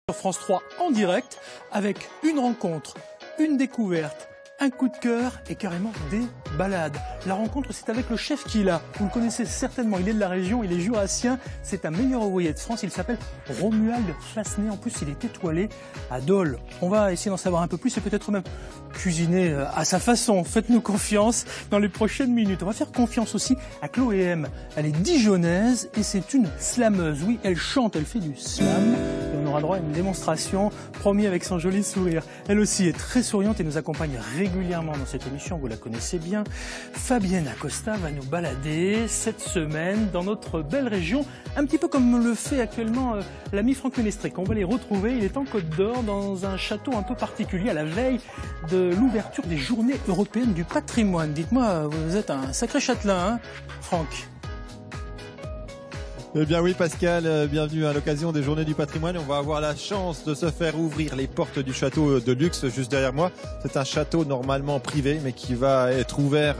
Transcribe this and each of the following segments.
Sur France 3 en direct avec une rencontre, une découverte, un coup de cœur et carrément des balades. La rencontre, c'est avec le chef qui est là. Vous le connaissez certainement, il est de la région, il est jurassien. C'est un meilleur ouvrier de France, il s'appelle Romuald Fassenet. En plus, il est étoilé à Dole. On va essayer d'en savoir un peu plus et peut-être même cuisiner à sa façon. Faites-nous confiance dans les prochaines minutes. On va faire confiance aussi à Chloé M. Elle est dijonnaise et c'est une slameuse. Oui, elle chante, elle fait du slam. Et on aura droit à une démonstration, promis avec son joli sourire. Elle aussi est très souriante et nous accompagne régulièrement dans cette émission, vous la connaissez bien. Fabienne Acosta va nous balader cette semaine dans notre belle région, un petit peu comme le fait actuellement l'ami Franck Ménestrec. On va les retrouver, il est en Côte d'Or dans un château un peu particulier à la veille de l'ouverture des Journées européennes du patrimoine. Dites-moi, vous êtes un sacré châtelain, hein, Franck? Eh bien oui Pascal, bienvenue à l'occasion des Journées du patrimoine. On va avoir la chance de se faire ouvrir les portes du château de luxe juste derrière moi. C'est un château normalement privé mais qui va être ouvert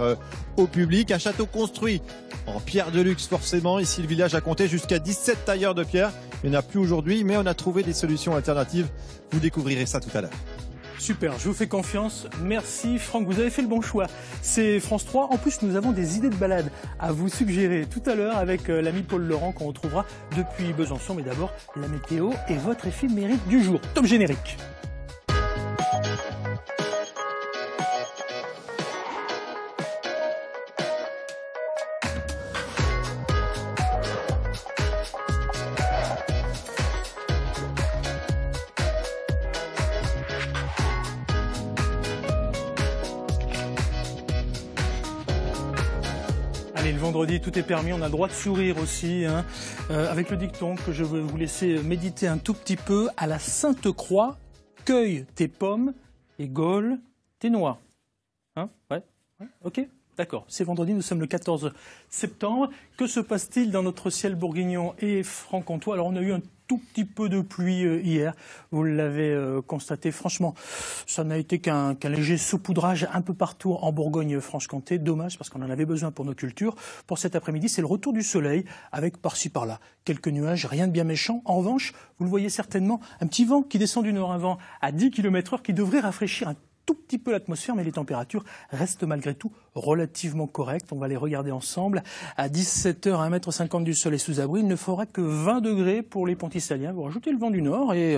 au public. Un château construit en pierre de luxe forcément. Ici le village a compté jusqu'à 17 tailleurs de pierre. Il n'y en a plus aujourd'hui mais on a trouvé des solutions alternatives. Vous découvrirez ça tout à l'heure. Super, je vous fais confiance. Merci Franck, vous avez fait le bon choix. C'est France 3. En plus, nous avons des idées de balade à vous suggérer tout à l'heure avec l'ami Paul Laurent qu'on retrouvera depuis Besançon. Mais d'abord, la météo et votre éphéméride du jour. Top générique. Allez, le vendredi, tout est permis, on a le droit de sourire aussi, hein, avec le dicton que je vais vous laisser méditer un tout petit peu. À la Sainte-Croix, cueille tes pommes et gaulle tes noix. Hein, ouais, ok, d'accord. C'est vendredi, nous sommes le 14 septembre. Que se passe-t-il dans notre ciel bourguignon et franc-comtois? Alors, on a eu un tout petit peu de pluie hier, vous l'avez constaté. Franchement, ça n'a été qu'un léger saupoudrage un peu partout en Bourgogne-Franche-Comté. Dommage parce qu'on en avait besoin pour nos cultures. Pour cet après-midi, c'est le retour du soleil avec par-ci par-là quelques nuages, rien de bien méchant. En revanche, vous le voyez certainement, un petit vent qui descend du nord, un vent à 10 km/h qui devrait rafraîchir un tout petit peu l'atmosphère, mais les températures restent malgré tout relativement correctes. On va les regarder ensemble. À 17h, à 1,50 m du soleil sous abri, il ne fera que 20 degrés pour les Pontissaliens. Vous rajoutez le vent du nord et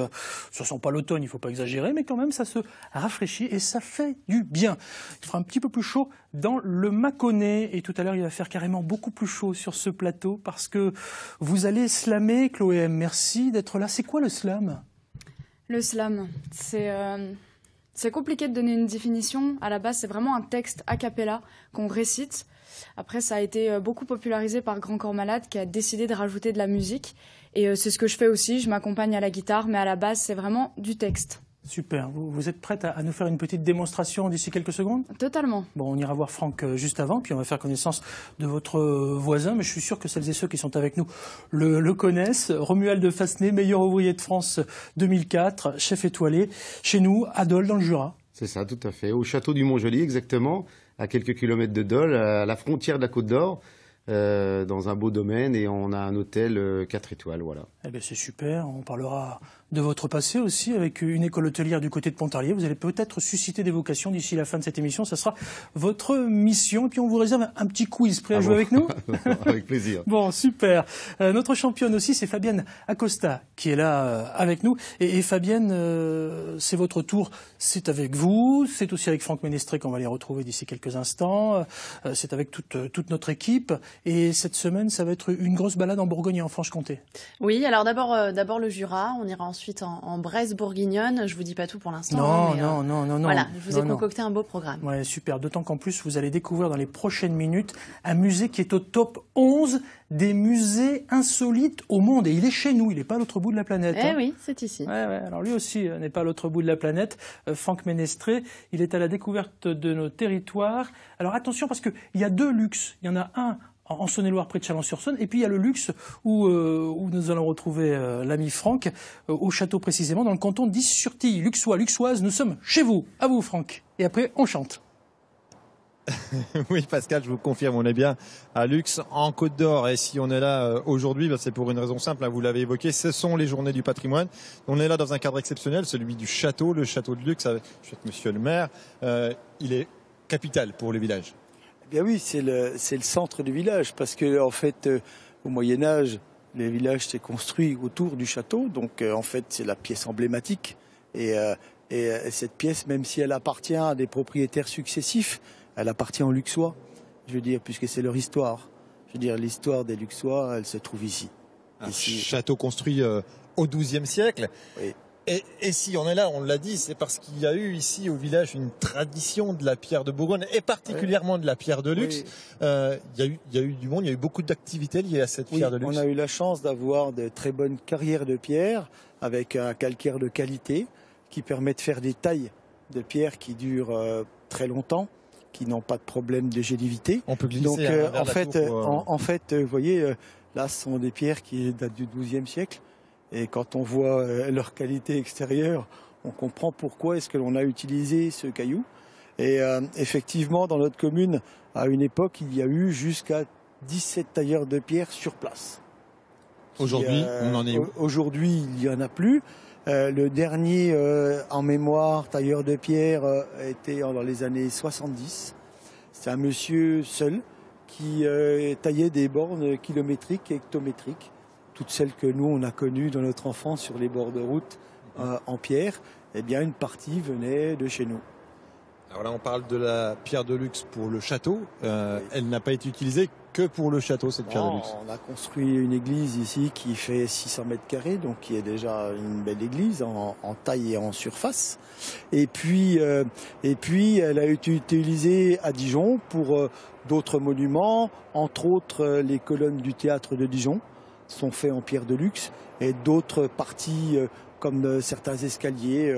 ça sent pas l'automne, il ne faut pas exagérer, mais quand même ça se rafraîchit et ça fait du bien. Il fera un petit peu plus chaud dans le Mâconnais et tout à l'heure il va faire carrément beaucoup plus chaud sur ce plateau parce que vous allez slammer, Chloé M. Merci d'être là. C'est quoi le slam? Le slam, c'est compliqué de donner une définition. À la base, c'est vraiment un texte a cappella qu'on récite. Après, ça a été beaucoup popularisé par Grand Corps Malade qui a décidé de rajouter de la musique. Et c'est ce que je fais aussi. Je m'accompagne à la guitare, mais à la base, c'est vraiment du texte. Super. Vous êtes prête à nous faire une petite démonstration d'ici quelques secondes? Totalement. Bon, on ira voir Franck juste avant, puis on va faire connaissance de votre voisin, mais je suis sûr que celles et ceux qui sont avec nous le connaissent. Romuald Fassenet, meilleur ouvrier de France 2004, chef étoilé, chez nous, à Dole, dans le Jura. C'est ça, tout à fait. Au château du Montjoli, exactement, à quelques kilomètres de Dole, à la frontière de la Côte d'Or. Dans un beau domaine et on a un hôtel 4 étoiles, voilà. Eh bien c'est super, on parlera de votre passé aussi avec une école hôtelière du côté de Pontarlier. Vous allez peut-être susciter des vocations d'ici la fin de cette émission, ça sera votre mission. Et puis on vous réserve un petit quiz, prêt à jouer avec nous? Avec plaisir. Bon, super. Notre championne aussi, c'est Fabienne Acosta qui est là avec nous. Et Fabienne, c'est votre tour, c'est avec vous, c'est aussi avec Franck Ménestrec qu'on va les retrouver d'ici quelques instants. C'est avec toute notre équipe. Et cette semaine, ça va être une grosse balade en Bourgogne et en Franche-Comté. Oui, alors d'abord le Jura, on ira ensuite en Bresse bourguignonne. Je vous dis pas tout pour l'instant. Non. Voilà, je vous ai concocté un beau programme. Ouais, super. D'autant qu'en plus, vous allez découvrir dans les prochaines minutes un musée qui est au top 11 des musées insolites au monde. Et il est chez nous, il n'est pas à l'autre bout de la planète. Eh oui, c'est ici. Ouais, alors lui aussi n'est pas à l'autre bout de la planète. Franck Ménestrec, il est à la découverte de nos territoires. Alors attention parce qu'il y a deux luxes. Il y en a un en Saône-et-Loire, près de Chalon-sur-Saône. Et puis il y a le luxe où nous allons retrouver l'ami Franck, au château précisément, dans le canton d'Is-sur-Tille. Luxois, luxoise, nous sommes chez vous. À vous Franck. Et après, on chante. Oui, Pascal, je vous confirme, on est bien à Lux, en Côte d'Or. Et si on est là aujourd'hui, c'est pour une raison simple, vous l'avez évoqué, ce sont les journées du patrimoine. On est là dans un cadre exceptionnel, celui du château, le château de Lux, avec monsieur le maire. Il est capital pour le village. Eh bien oui, c'est le centre du village, parce que en fait, au Moyen-Âge, le village s'est construit autour du château, donc en fait, c'est la pièce emblématique. Et cette pièce, même si elle appartient à des propriétaires successifs, elle appartient aux Luxois, je veux dire, puisque c'est leur histoire. Je veux dire, l'histoire des Luxois, elle se trouve ici. Un château construit au XIIe siècle. Oui. Et si on est là, on l'a dit, c'est parce qu'il y a eu ici au village une tradition de la pierre de Bourgogne, et particulièrement de la pierre de Lux. Oui. Il y a eu du monde, il y a eu beaucoup d'activités liées à cette pierre de Lux. On a eu la chance d'avoir de très bonnes carrières de pierre, avec un calcaire de qualité, qui permet de faire des tailles de pierre qui durent très longtemps, qui n'ont pas de problème de gélivisité. On peut glisser. Donc, en fait, vous voyez, là, ce sont des pierres qui datent du XIIe siècle. Et quand on voit leur qualité extérieure, on comprend pourquoi est-ce que l'on a utilisé ce caillou. Et effectivement, dans notre commune, à une époque, il y a eu jusqu'à 17 tailleurs de pierre sur place. Aujourd'hui, on en est où? Aujourd'hui, il n'y en a plus. Le dernier en mémoire, tailleur de pierre, était dans les années 70. C'est un monsieur seul qui taillait des bornes kilométriques et hectométriques. Toutes celles que nous, on a connues dans notre enfance sur les bords de route en pierre, eh bien, une partie venait de chez nous. Alors là, on parle de la pierre de Lux pour le château. Elle n'a pas été utilisée que pour le château, cette pierre de Lux. On a construit une église ici qui fait 600 mètres carrés, donc qui est déjà une belle église en taille et en surface. Et puis elle a été utilisée à Dijon pour d'autres monuments, entre autres les colonnes du théâtre de Dijon sont faites en pierre de Lux, et d'autres parties comme certains escaliers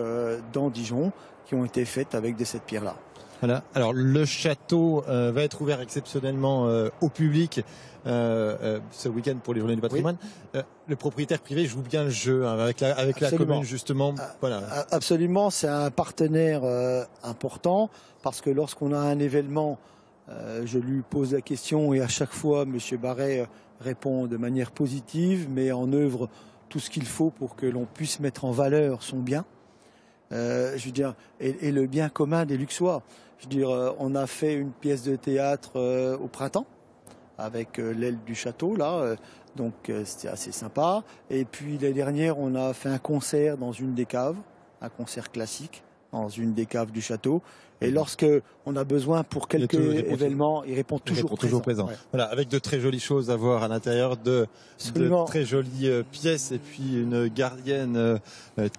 dans Dijon qui ont été faites avec de cette pierre-là. Voilà. Alors le château va être ouvert exceptionnellement au public ce week-end pour les Journées du patrimoine. Oui. Le propriétaire privé joue bien le jeu avec la commune justement. Voilà. Absolument, c'est un partenaire important, parce que lorsqu'on a un événement, je lui pose la question et à chaque fois M. Barret répond de manière positive, met en œuvre tout ce qu'il faut pour que l'on puisse mettre en valeur son bien. Je veux dire, et le bien commun des Luxois. Je veux dire, on a fait une pièce de théâtre au printemps avec l'aile du château là, donc c'était assez sympa. Et puis l'année dernière, on a fait un concert dans une des caves, un concert classique dans une des caves du château. Et lorsque on a besoin pour quelques événements, il répond toujours présent. Ouais. Voilà, avec de très jolies choses à voir à l'intérieur, de très jolies pièces, et puis une gardienne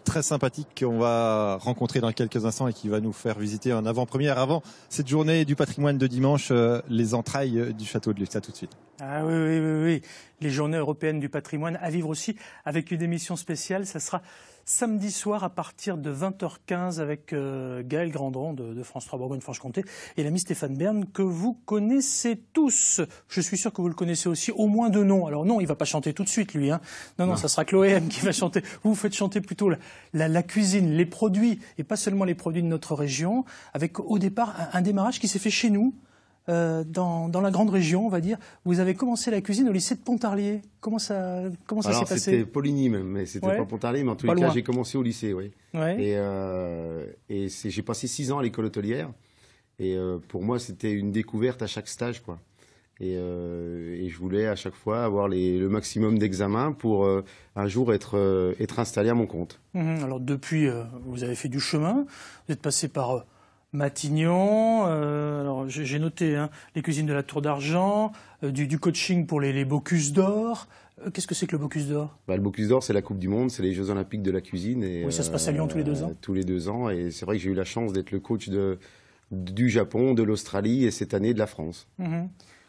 très sympathique qu'on va rencontrer dans quelques instants et qui va nous faire visiter en avant-première avant cette journée du patrimoine de dimanche, les entrailles du château de Lux. À tout de suite. Ah oui. Les journées européennes du patrimoine à vivre aussi avec une émission spéciale. Ça sera samedi soir à partir de 20h15 avec Gaël Grandron de France 3 Bourgogne-Franche-Comté et l'ami Stéphane Bern que vous connaissez tous. Je suis sûr que vous le connaissez aussi, au moins de nom. Alors non, il va pas chanter tout de suite lui. Hein. Non, ça sera Chloé M qui va chanter. Vous faites chanter plutôt la cuisine, les produits, et pas seulement les produits de notre région, avec au départ un démarrage qui s'est fait chez nous. Dans la grande région, on va dire. Vous avez commencé la cuisine au lycée de Pontarlier. Comment ça s'est passé? C'était Poligny même, mais c'était pas Pontarlier. Mais en tous les cas, j'ai commencé au lycée, oui. Ouais. Et j'ai passé 6 ans à l'école hôtelière. Et pour moi, c'était une découverte à chaque stage, quoi. Et je voulais à chaque fois avoir le maximum d'examens pour un jour être installé à mon compte. Alors depuis, vous avez fait du chemin. Vous êtes passé par Matignon, alors j'ai noté les cuisines de la Tour d'Argent, du coaching pour les Bocuse d'Or. Qu'est-ce que c'est que le Bocuse d'Or? Le Bocuse d'Or, c'est la Coupe du Monde, c'est les Jeux Olympiques de la cuisine. Et, oui, ça se passe à Lyon tous les 2 ans. Tous les 2 ans, et c'est vrai que j'ai eu la chance d'être le coach du Japon, de l'Australie et cette année de la France.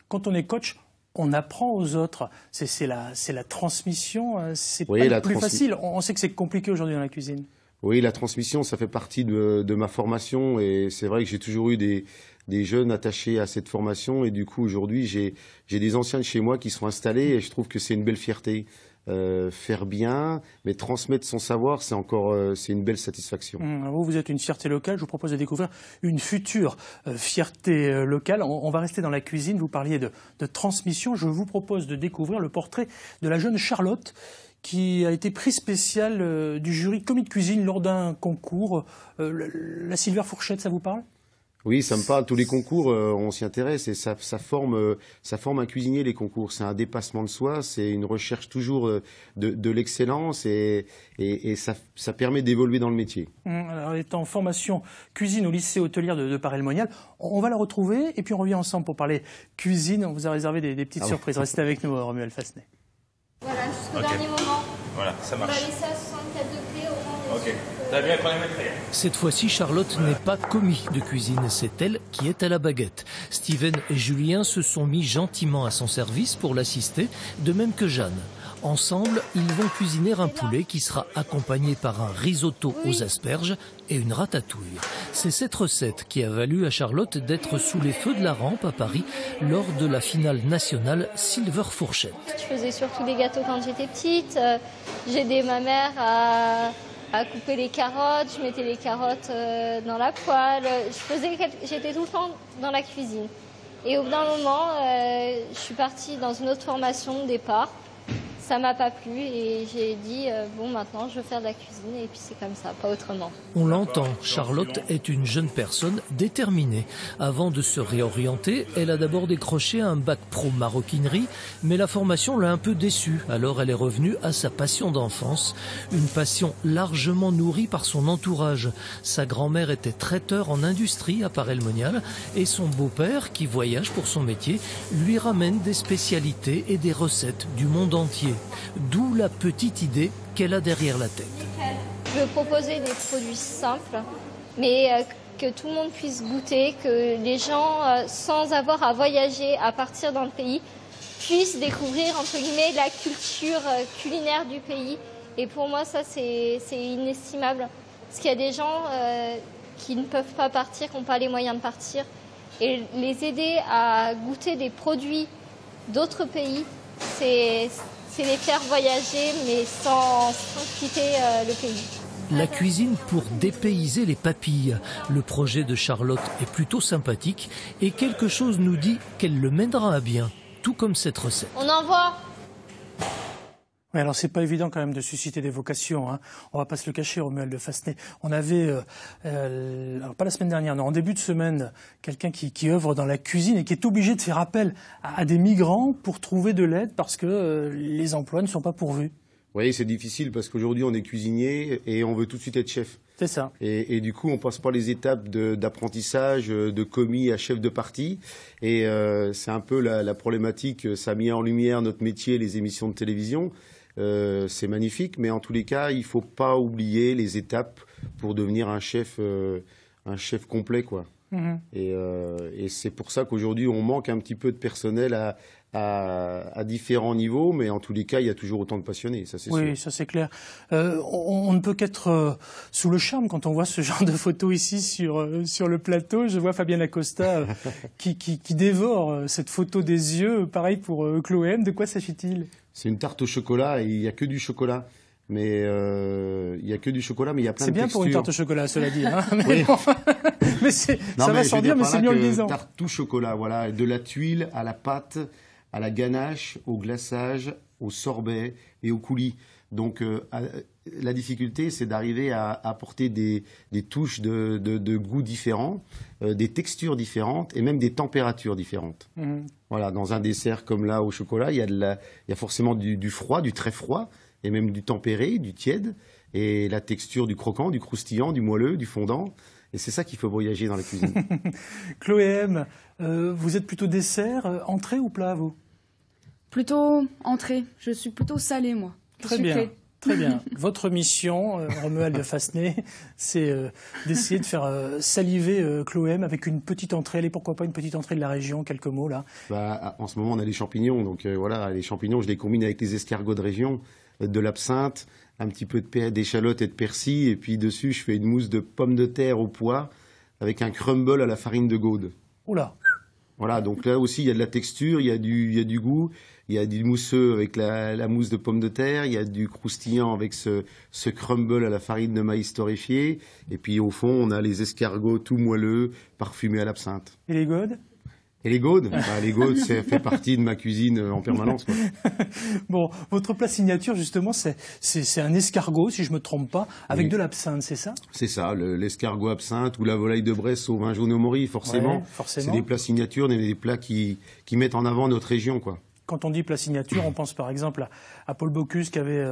Quand on est coach, on apprend aux autres. C'est la transmission, c'est pas le plus facile. On sait que c'est compliqué aujourd'hui dans la cuisine. Oui, la transmission, ça fait partie de ma formation, et c'est vrai que j'ai toujours eu des jeunes attachés à cette formation, et du coup aujourd'hui j'ai des anciens de chez moi qui sont installés, et je trouve que c'est une belle fierté faire bien, mais transmettre son savoir, c'est une belle satisfaction. Vous êtes une fierté locale. Je vous propose de découvrir une future fierté locale. On va rester dans la cuisine. Vous parliez de transmission. Je vous propose de découvrir le portrait de la jeune Charlotte, qui a été prix spécial du jury commis de cuisine lors d'un concours. La Silver Fourchette, ça vous parle ? Oui, ça me parle. Tous les concours, on s'y intéresse et ça forme un cuisinier, les concours. C'est un dépassement de soi, c'est une recherche toujours de l'excellence et ça permet d'évoluer dans le métier. Alors, elle est en formation cuisine au lycée hôtelière de Paray-le-Monial. On va la retrouver et puis on revient ensemble pour parler cuisine. On vous a réservé des petites surprises. Restez avec nous, Romuald Fassenet. Voilà, jusqu'au dernier moment. Voilà, ça marche. On va laisser à 64 degrés au moins. Ok. T'as bien pris les crayons. Cette fois-ci, Charlotte n'est pas commis de cuisine, c'est elle qui est à la baguette. Steven et Julien se sont mis gentiment à son service pour l'assister, de même que Jeanne. Ensemble, ils vont cuisiner un poulet qui sera accompagné par un risotto aux asperges et une ratatouille. C'est cette recette qui a valu à Charlotte d'être sous les feux de la rampe à Paris lors de la finale nationale Silver Fourchette. Je faisais surtout des gâteaux quand j'étais petite. J'ai aidé ma mère à couper les carottes. Je mettais les carottes dans la poêle. J'étais tout le temps dans la cuisine. Et au bout d'un moment, je suis partie dans une autre formation au départ. Ça m'a pas plu et j'ai dit bon, maintenant je veux faire de la cuisine et puis c'est comme ça, pas autrement. On l'entend, Charlotte est une jeune personne déterminée. Avant de se réorienter, elle a d'abord décroché un bac pro maroquinerie, mais la formation l'a un peu déçue. Alors elle est revenue à sa passion d'enfance, une passion largement nourrie par son entourage. Sa grand-mère était traiteur en industrie à Paray-le-Monial et son beau-père, qui voyage pour son métier, lui ramène des spécialités et des recettes du monde entier. D'où la petite idée qu'elle a derrière la tête. Je veux proposer des produits simples, mais que tout le monde puisse goûter, que les gens, sans avoir à voyager, à partir dans le pays, puissent découvrir, entre guillemets, la culture culinaire du pays. Et pour moi, ça, c'est inestimable. Parce qu'il y a des gens qui ne peuvent pas partir, qui n'ont pas les moyens de partir. Et les aider à goûter des produits d'autres pays, c'est les faire voyager, mais sans quitter le pays. La cuisine pour dépayser les papilles. Le projet de Charlotte est plutôt sympathique et quelque chose nous dit qu'elle le mènera à bien, tout comme cette recette. On envoie. Oui, alors c'est pas évident quand même de susciter des vocations, hein. On va pas se le cacher, Romuald Fassenet. On avait, alors pas la semaine dernière, non, en début de semaine, quelqu'un qui œuvre dans la cuisine et qui est obligé de faire appel à des migrants pour trouver de l'aide parce que les emplois ne sont pas pourvus. Oui, c'est difficile parce qu'aujourd'hui on est cuisinier et on veut tout de suite être chef. C'est ça. Et du coup, on passe par les étapes d'apprentissage, de commis à chef de partie. Et c'est un peu la problématique. Ça a mis en lumière notre métier, les émissions de télévision. C'est magnifique, mais en tous les cas, il ne faut pas oublier les étapes pour devenir un chef complet, quoi. Mmh. Et c'est pour ça qu'aujourd'hui, on manque un petit peu de personnel à différents niveaux, mais en tous les cas, il y a toujours autant de passionnés, ça c'est sûr. Oui, ça c'est clair. On ne peut qu'être sous le charme quand on voit ce genre de photos ici sur le plateau. Je vois Fabienne Acosta qui dévore cette photo des yeux. Pareil pour Chloé M. De quoi s'agit-il ? C'est une tarte au chocolat et il n'y a que du chocolat. Mais il y a que du chocolat, mais il y a plein de textures. C'est bien pour une tarte au chocolat, cela dit. Hein, mais oui. Mais ça va sans dire, mais c'est mieux en le disant. Tarte tout chocolat, voilà, de la tuile à la pâte, à la ganache, au glaçage, au sorbet et au coulis. Donc la difficulté, c'est d'arriver à apporter des touches de goûts différents, des textures différentes et même des températures différentes. Mmh. Voilà, dans un dessert comme là au chocolat, il y a forcément du froid, du très froid, et même du tempéré, du tiède, et la texture du croquant, du croustillant, du moelleux, du fondant. Et c'est ça qu'il faut voyager dans la cuisine. Chloé M, vous êtes plutôt dessert, entrée ou plat, vous ? Plutôt entrée. Je suis plutôt salée, moi. Très bien. Très bien. Votre mission, Romuald Fassenet, c'est d'essayer de faire saliver Chloé M avec une petite entrée. Allez, pourquoi pas une petite entrée de la région, quelques mots là. En ce moment, on a les champignons. Donc voilà, les champignons, je les combine avec les escargots de région, de l'absinthe, un petit peu d'échalote et de persil. Et puis dessus, je fais une mousse de pommes de terre au pois avec un crumble à la farine de Gaude. Oula. Voilà, donc là aussi, il y a de la texture, il y a du goût, il y a du mousseux avec la mousse de pomme de terre, il y a du croustillant avec ce crumble à la farine de maïs torréfié, et puis au fond, on a les escargots tout moelleux, parfumés à l'absinthe. Et les godes? Et les godes, les godes, ça fait partie de ma cuisine en permanence, quoi. Bon, votre plat signature, justement, c'est un escargot, si je me trompe pas, avec de l'absinthe, c'est ça? C'est ça, l'escargot absinthe ou la volaille de Bresse au vin jaune au mori, forcément. Ouais, forcément. C'est des plats signatures, des plats qui mettent en avant notre région, quoi. Quand on dit plat signature, on pense par exemple à Paul Bocuse qui avait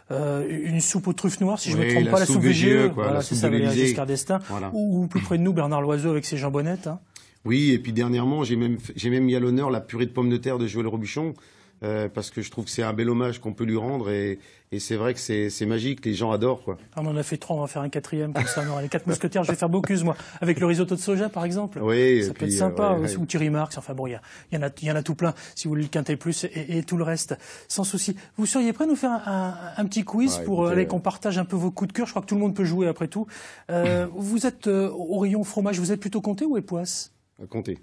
une soupe aux truffes noires, si je ne me trompe pas, la soupe VGE, voilà, c'est ça, Valéry Giscard d'Estaing, voilà. Ou plus près de nous, Bernard Loiseau avec ses jambonnettes. Hein. Oui, et puis dernièrement, j'ai même mis à l'honneur la purée de pommes de terre de Joël Robuchon, parce que je trouve que c'est un bel hommage qu'on peut lui rendre, et c'est vrai que c'est magique, les gens adorent, quoi. On en a fait 3, on va faire un 4e, comme ça, on aura les 4 mousquetaires. Je vais faire Bocuse, moi, avec le risotto de soja, par exemple. Oui, ça peut être sympa, ou Thierry Marx, enfin bon, il y en a tout plein, si vous voulez le quintet plus, et tout le reste, sans souci. Vous seriez prêt à nous faire un petit quiz pour qu'on partage un peu vos coups de cœur? Je crois que tout le monde peut jouer après tout. Vous êtes au rayon fromage, vous êtes plutôt comté ou époisse? Comté.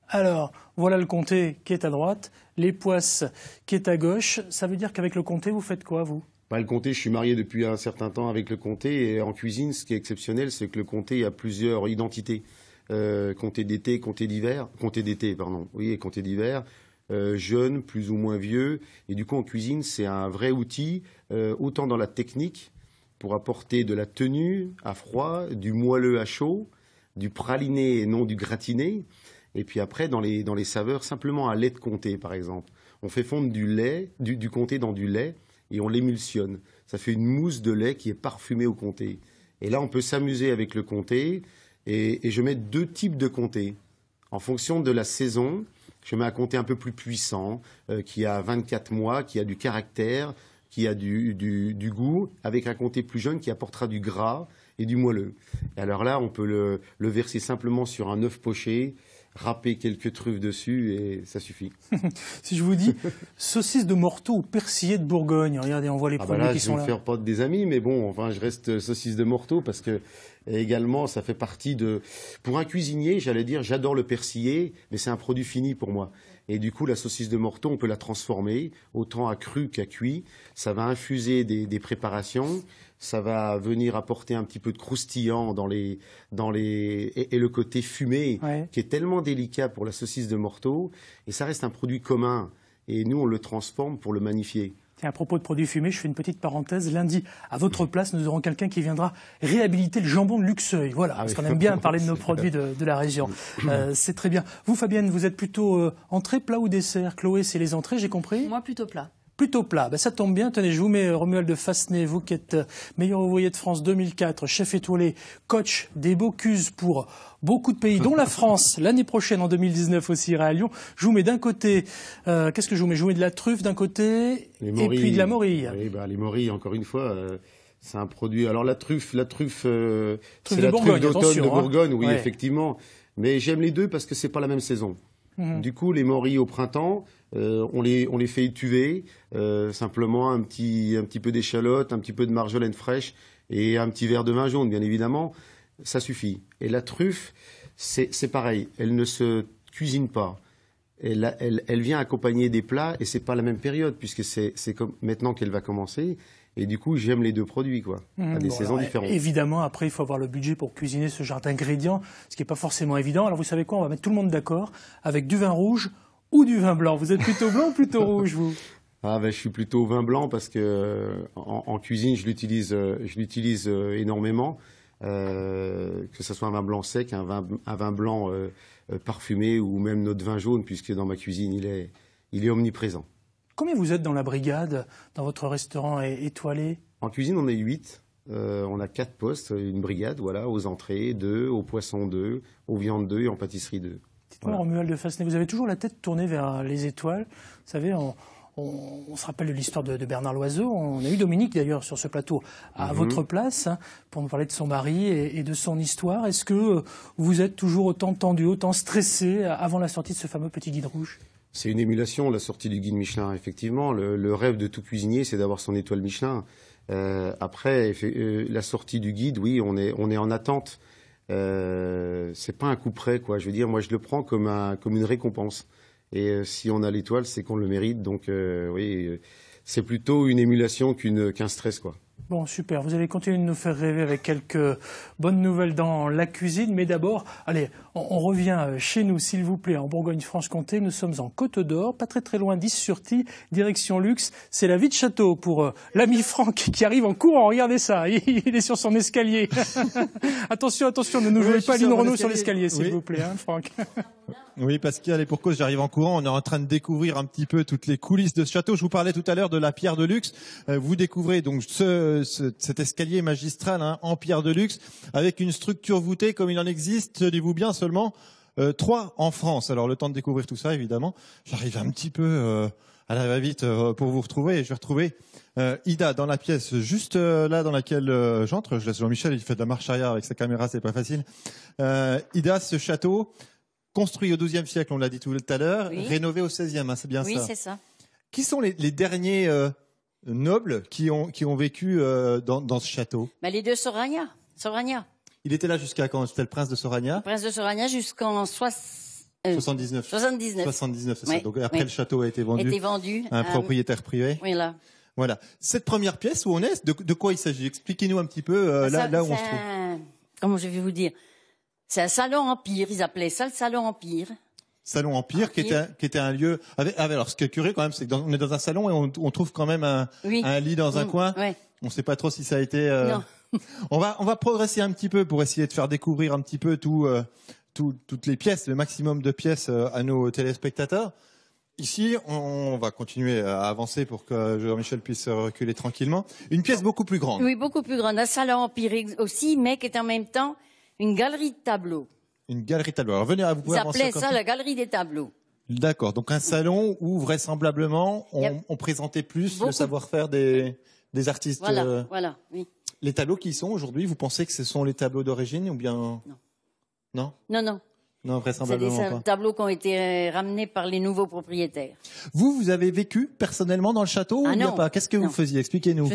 Alors, voilà le comté qui est à droite, l'époisse qui est à gauche. Ça veut dire qu'avec le comté, vous faites quoi, vous? Le comté, je suis marié depuis un certain temps avec le comté. Et en cuisine, ce qui est exceptionnel, c'est que le comté a plusieurs identités. Comté d'été, comté d'hiver. Comté d'été, pardon. Oui, et comté d'hiver. Jeune, plus ou moins vieux. Et du coup, en cuisine, c'est un vrai outil, autant dans la technique, pour apporter de la tenue à froid, du moelleux à chaud, du praliné et non du gratiné. Et puis après, dans les saveurs, simplement à lait de comté, par exemple. On fait fondre du lait, du comté dans du lait, et on l'émulsionne. Ça fait une mousse de lait qui est parfumée au comté. Et là, on peut s'amuser avec le comté, et je mets 2 types de comté. En fonction de la saison, je mets un comté un peu plus puissant, qui a 24 mois, qui a du caractère, qui a du goût, avec un comté plus jeune qui apportera du gras et du moelleux. Et alors là, on peut le verser simplement sur un œuf poché, râper quelques truffes dessus et ça suffit. Si je vous dis saucisse de morteau ou persillé de Bourgogne, regardez, on voit les produits qui sont là. Je vais me faire pas des amis, mais bon, enfin, je reste saucisse de morteau parce que également, ça fait partie de... Pour un cuisinier, j'allais dire, j'adore le persillé, mais c'est un produit fini pour moi. Et du coup, la saucisse de morteau, on peut la transformer, autant à cru qu'à cuit. Ça va infuser des préparations. Ça va venir apporter un petit peu de croustillant et le côté fumé, qui est tellement délicat pour la saucisse de morteau. Et ça reste un produit commun. Et nous, on le transforme pour le magnifier. Tiens, à propos de produits fumés, je fais une petite parenthèse. Lundi, à votre place, nous aurons quelqu'un qui viendra réhabiliter le jambon de Luxeuil. Voilà, parce qu'on aime bien parler de nos produits de la région. C'est très bien. Vous, Fabienne, vous êtes plutôt entrée, plat ou dessert? Chloé, c'est les entrées, j'ai compris? Moi, plutôt plat. Plutôt plat. Ben, ça tombe bien. Tenez, je vous mets Romuald de Fassenet, vous qui êtes meilleur ouvrier de France 2004, chef étoilé, coach des Bocuse pour beaucoup de pays, dont la France, l'année prochaine, en 2019 aussi, ira à Lyon. Je vous mets d'un côté, qu'est-ce que je vous mets? Je vous mets de la truffe d'un côté, et puis de la morille. Oui, les morilles, encore une fois, c'est un produit. Alors la truffe, c'est la truffe d'automne de Bourgogne, oui, effectivement. Mais j'aime les deux parce que c'est pas la même saison. Du coup, les morilles au printemps, on les fait étuver, simplement un petit peu d'échalote, un petit peu de marjolaine fraîche et un petit verre de vin jaune, bien évidemment, ça suffit. Et la truffe, c'est pareil, elle ne se cuisine pas. Elle vient accompagner des plats et c'est pas la même période puisque c'est comme maintenant qu'elle va commencer. Et du coup, j'aime les deux produits, quoi, à des saisons différentes. Évidemment, après, il faut avoir le budget pour cuisiner ce genre d'ingrédients, ce qui n'est pas forcément évident. Alors, vous savez quoi? On va mettre tout le monde d'accord avec du vin rouge ou du vin blanc. Vous êtes plutôt blanc ou plutôt rouge, vous? Je suis plutôt vin blanc parce que en cuisine, je l'utilise énormément. Que ce soit un vin blanc sec, un vin blanc parfumé ou même notre vin jaune, puisque dans ma cuisine, il est omniprésent. Combien vous êtes dans la brigade, dans votre restaurant étoilé? En cuisine, on est 8. On a 4 postes, une brigade, voilà, aux entrées, 2, aux poissons 2, aux viandes 2 et en pâtisserie 2. Dites-moi, Romuald de Fassenet, vous avez toujours la tête tournée vers les étoiles. Vous savez, on se rappelle de l'histoire de Bernard Loiseau. On a eu Dominique, d'ailleurs, sur ce plateau, à votre place, pour nous parler de son mari et de son histoire. Est-ce que vous êtes toujours autant tendu, autant stressé avant la sortie de ce fameux petit guide rouge? C'est une émulation, la sortie du guide Michelin, effectivement. Le rêve de tout cuisinier, c'est d'avoir son étoile Michelin. Après, la sortie du guide, oui, on est en attente. c'est pas un coup près, quoi. Je veux dire, moi, je le prends comme une récompense. Et si on a l'étoile, c'est qu'on le mérite. Donc, oui, c'est plutôt une émulation qu'un stress, quoi. Bon, super. Vous allez continuer de nous faire rêver avec quelques bonnes nouvelles dans la cuisine. Mais d'abord, allez, on revient chez nous, s'il vous plaît, en Bourgogne-Franche-Comté. Nous sommes en Côte d'Or, pas très très loin d'Is-sur-Tille, direction Luxe. C'est la vie de château pour l'ami Franck qui arrive en courant. Regardez ça, il est sur son escalier. Attention, ne nous jouez pas Lino Renaud sur l'escalier, s'il vous plaît, hein, Franck. Oui, Pascal, et pour cause, j'arrive en courant. On est en train de découvrir un petit peu toutes les coulisses de ce château. Je vous parlais tout à l'heure de la pierre de luxe. Vous découvrez donc cet escalier magistral, hein, en pierre de luxe, avec une structure voûtée comme il en existe, tenez-vous bien, seulement 3 en France. Alors, le temps de découvrir tout ça, évidemment, j'arrive un petit peu à la va-vite pour vous retrouver. Et je vais retrouver Ida dans la pièce juste là dans laquelle j'entre. Je laisse Jean-Michel, il fait de la marche arrière avec sa caméra, c'est pas facile. Ida, ce château, construit au XIIe siècle, on l'a dit tout à l'heure, oui. Rénové au XVIe, hein, c'est bien ça? Oui, c'est ça. Qui sont les derniers nobles qui ont vécu dans ce château? Les deux Soragna. Il était là jusqu'à quand? C'était le prince de Soragna? Le prince de Soragna jusqu'en 79. 79, c'est oui, ça. Donc après, le château a été vendu à un propriétaire privé. Oui, là. Voilà. Cette première pièce où on est, de quoi il s'agit? Expliquez-nous un petit peu là où on se trouve. Comment je vais vous dire? C'est un salon empire, ils appelaient ça le salon empire. Salon empire. Qui était un lieu. Alors, ce qui est curieux quand même, c'est qu'on est dans un salon et on trouve quand même un lit dans un coin. Ouais. On ne sait pas trop si ça a été. Non. On va progresser un petit peu pour essayer de faire découvrir un petit peu toutes les pièces, le maximum de pièces à nos téléspectateurs. Ici, on va continuer à avancer pour que Jean-Michel puisse reculer tranquillement. Une pièce beaucoup plus grande. Oui, beaucoup plus grande. Un salon empirique aussi, mais qui est en même temps une galerie de tableaux. Une galerie de tableaux. Alors, venez, vous pouvez avancer. Ils appelaient ça la galerie des tableaux. D'accord. Donc, un salon où, vraisemblablement, on présentait plus le savoir-faire des artistes. Voilà, oui. Les tableaux qui y sont aujourd'hui, vous pensez que ce sont les tableaux d'origine ou bien... Non. Non, vraisemblablement pas. C'est des tableaux qui ont été ramenés par les nouveaux propriétaires. Vous avez vécu personnellement dans le château ou pas? Qu'est-ce que vous faisiez? Expliquez-nous.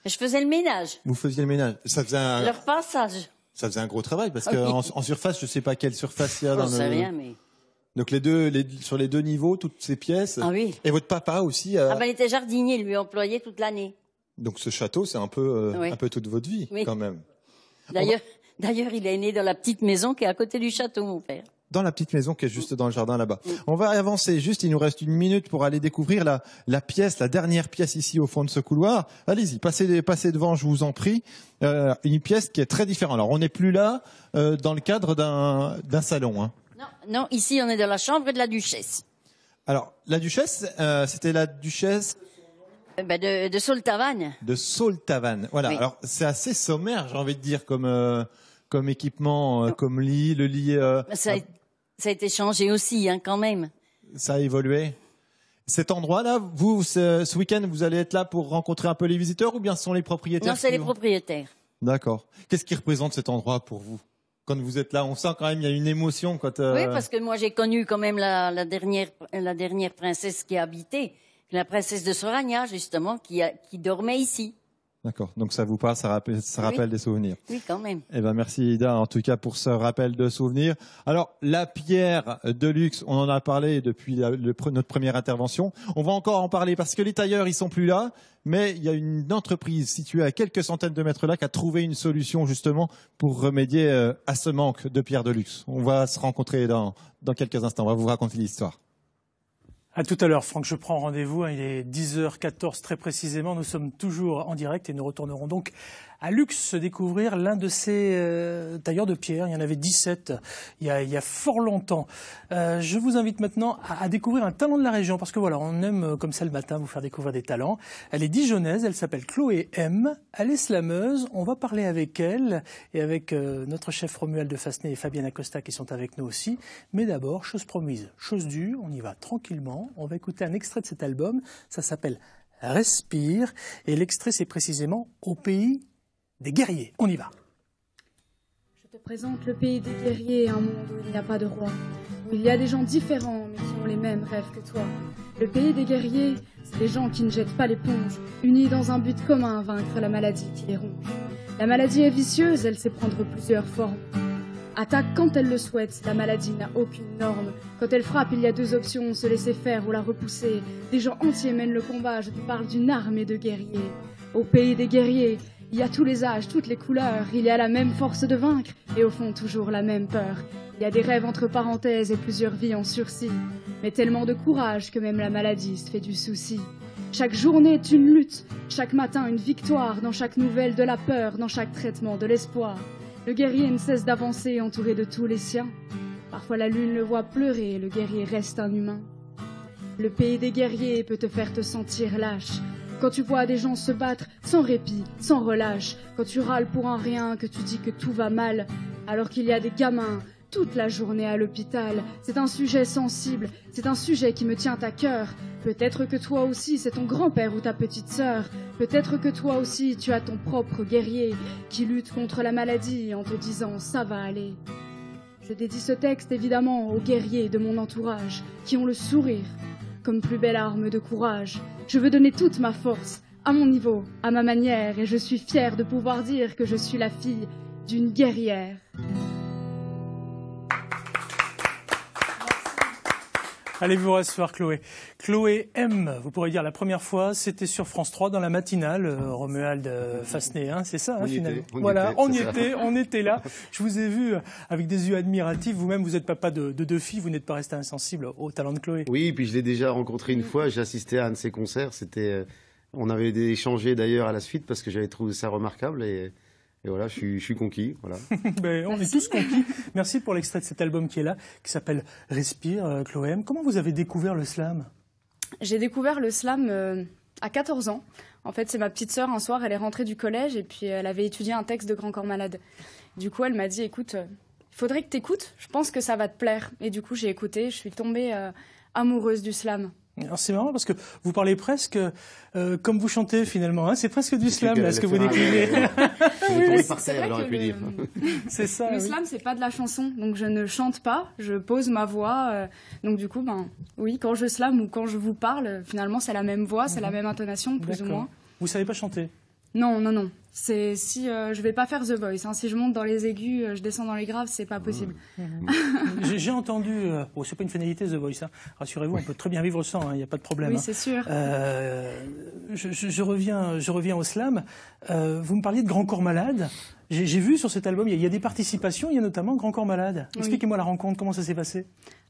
Je faisais le ménage. Vous faisiez le ménage. Ça faisait leur passage. Ça faisait un gros travail parce qu'en surface, je sais pas quelle surface il y a dans le... Je sais rien, mais... Donc sur les deux niveaux, toutes ces pièces. Ah oui. Et votre papa aussi. Il était jardinier, lui employé toute l'année. Donc ce château, c'est un peu toute votre vie, quand même. D'ailleurs, il est né dans la petite maison qui est à côté du château, mon père. Dans la petite maison qui est juste dans le jardin là-bas. On va avancer juste, il nous reste 1 minute pour aller découvrir la pièce, la dernière pièce ici au fond de ce couloir. Allez-y, passez devant, je vous en prie. Une pièce qui est très différente. Alors on n'est plus là dans le cadre d'un salon. Hein. Non, ici on est dans la chambre de la duchesse. Alors, la duchesse, c'était la duchesse... de Sault-Tavannes. De Sault-Tavannes, voilà. Oui. Alors c'est assez sommaire, j'ai envie de dire, comme équipement, comme lit, le lit... Ça a été changé aussi, hein, quand même. Ça a évolué. Cet endroit-là, vous, ce week-end, vous allez être là pour rencontrer un peu les visiteurs ou bien ce sont les propriétaires? Non, c'est les propriétaires. D'accord. Qu'est-ce qui représente cet endroit pour vous? Quand vous êtes là, on sent quand même, il y a une émotion quand... Oui, parce que moi, j'ai connu quand même la dernière princesse qui a habité, la princesse de Soragna, justement, qui dormait ici. D'accord. Donc ça vous parle, ça rappelle des souvenirs. Oui, quand même. Eh ben merci Ida, en tout cas pour ce rappel de souvenirs. Alors la pierre de luxe, on en a parlé depuis notre première intervention. On va encore en parler parce que les tailleurs ils sont plus là, mais il y a une entreprise située à quelques centaines de mètres là qui a trouvé une solution justement pour remédier à ce manque de pierre de luxe. On va se rencontrer dans quelques instants. On va vous raconter l'histoire. À tout à l'heure, Franck, je prends rendez-vous. Il est 10h14 très précisément. Nous sommes toujours en direct et nous retournerons donc à Luxe découvrir l'un de ces tailleurs de pierre. Il y en avait 17 il y a fort longtemps. Je vous invite maintenant à découvrir un talent de la région parce que voilà, on aime comme ça le matin vous faire découvrir des talents. Elle est dijonnaise, elle s'appelle Chloé M. Elle est slameuse. On va parler avec elle et avec notre chef Romuald de Fassenet et Fabienne Acosta qui sont avec nous aussi. Mais d'abord, chose promise, chose due, on y va tranquillement. On va écouter un extrait de cet album. Ça s'appelle Respire et l'extrait c'est précisément Au pays des guerriers. On y va. Je te présente le pays des guerriers, un monde où il n'y a pas de roi, où il y a des gens différents mais qui ont les mêmes rêves que toi. Le pays des guerriers, c'est des gens qui ne jettent pas l'éponge, unis dans un but commun, vaincre la maladie qui les ronge. La maladie est vicieuse, elle sait prendre plusieurs formes. Attaque quand elle le souhaite, la maladie n'a aucune norme. Quand elle frappe, il y a 2 options, se laisser faire ou la repousser. Des gens entiers mènent le combat, je te parle d'une armée de guerriers. Au pays des guerriers, il y a tous les âges, toutes les couleurs. Il y a la même force de vaincre et au fond toujours la même peur. Il y a des rêves entre parenthèses et plusieurs vies en sursis. Mais tellement de courage que même la maladie se fait du souci. Chaque journée est une lutte, chaque matin une victoire. Dans chaque nouvelle de la peur, dans chaque traitement de l'espoir. Le guerrier ne cesse d'avancer, entouré de tous les siens. Parfois la lune le voit pleurer, le guerrier reste un humain. Le pays des guerriers peut te faire te sentir lâche. Quand tu vois des gens se battre sans répit, sans relâche. Quand tu râles pour un rien, que tu dis que tout va mal. Alors qu'il y a des gamins toute la journée à l'hôpital. C'est un sujet sensible, c'est un sujet qui me tient à cœur. Peut-être que toi aussi c'est ton grand-père ou ta petite sœur. Peut-être que toi aussi tu as ton propre guerrier qui lutte contre la maladie en te disant ça va aller. Je dédie ce texte évidemment aux guerriers de mon entourage qui ont le sourire comme plus belle arme de courage. Je veux donner toute ma force à mon niveau, à ma manière, et je suis fière de pouvoir dire que je suis la fille d'une guerrière. Allez vous rasseoir, Chloé. Chloé M, vous pourrez dire la première fois, c'était sur France 3 dans la matinale, Romuald Fassenet, hein, c'est ça, hein, finalement. Voilà, on était là. Je vous ai vu avec des yeux admiratifs. Vous-même, vous êtes papa de 2 filles, vous n'êtes pas resté insensible au talent de Chloé. Oui, puis je l'ai déjà rencontré une fois, j'ai assisté à un de ses concerts. On avait échangé d'ailleurs à la suite parce que j'avais trouvé ça remarquable et voilà, je suis conquis. Voilà. Ben, on est tous conquis. Merci pour l'extrait de cet album qui est là, qui s'appelle Respire, Chloé M. Comment vous avez découvert le slam? J'ai découvert le slam à 14 ans. En fait, c'est ma petite sœur, un soir, elle est rentrée du collège et puis elle avait étudié un texte de Grand Corps Malade. Du coup, elle m'a dit, écoute, il faudrait que tu écoutes, je pense que ça va te plaire. Et du coup, j'ai écouté, je suis tombée amoureuse du slam. Alors c'est marrant parce que vous parlez presque comme vous chantez finalement, hein, c'est presque du slam là ce que vous décrivez. Oui, c'est ça. Le slam c'est pas de la chanson, donc je ne chante pas, je pose ma voix. Donc du coup, oui, quand je slam ou quand je vous parle, finalement c'est la même voix, c'est la même intonation plus ou moins. Vous savez pas chanter? Non. C'est si je vais pas faire The Voice. Hein. Si je monte dans les aigus, je descends dans les graves, c'est pas possible. J'ai entendu. C'est pas une finalité The Voice. Hein. Rassurez-vous, on peut très bien vivre sans. Il n'y a pas de problème. Oui, c'est sûr. Je reviens au slam. Vous me parliez de Grand Corps Malade. J'ai vu sur cet album, il y a des participations. Il y a notamment Grand Corps Malade. Expliquez-moi la rencontre. Comment ça s'est passé?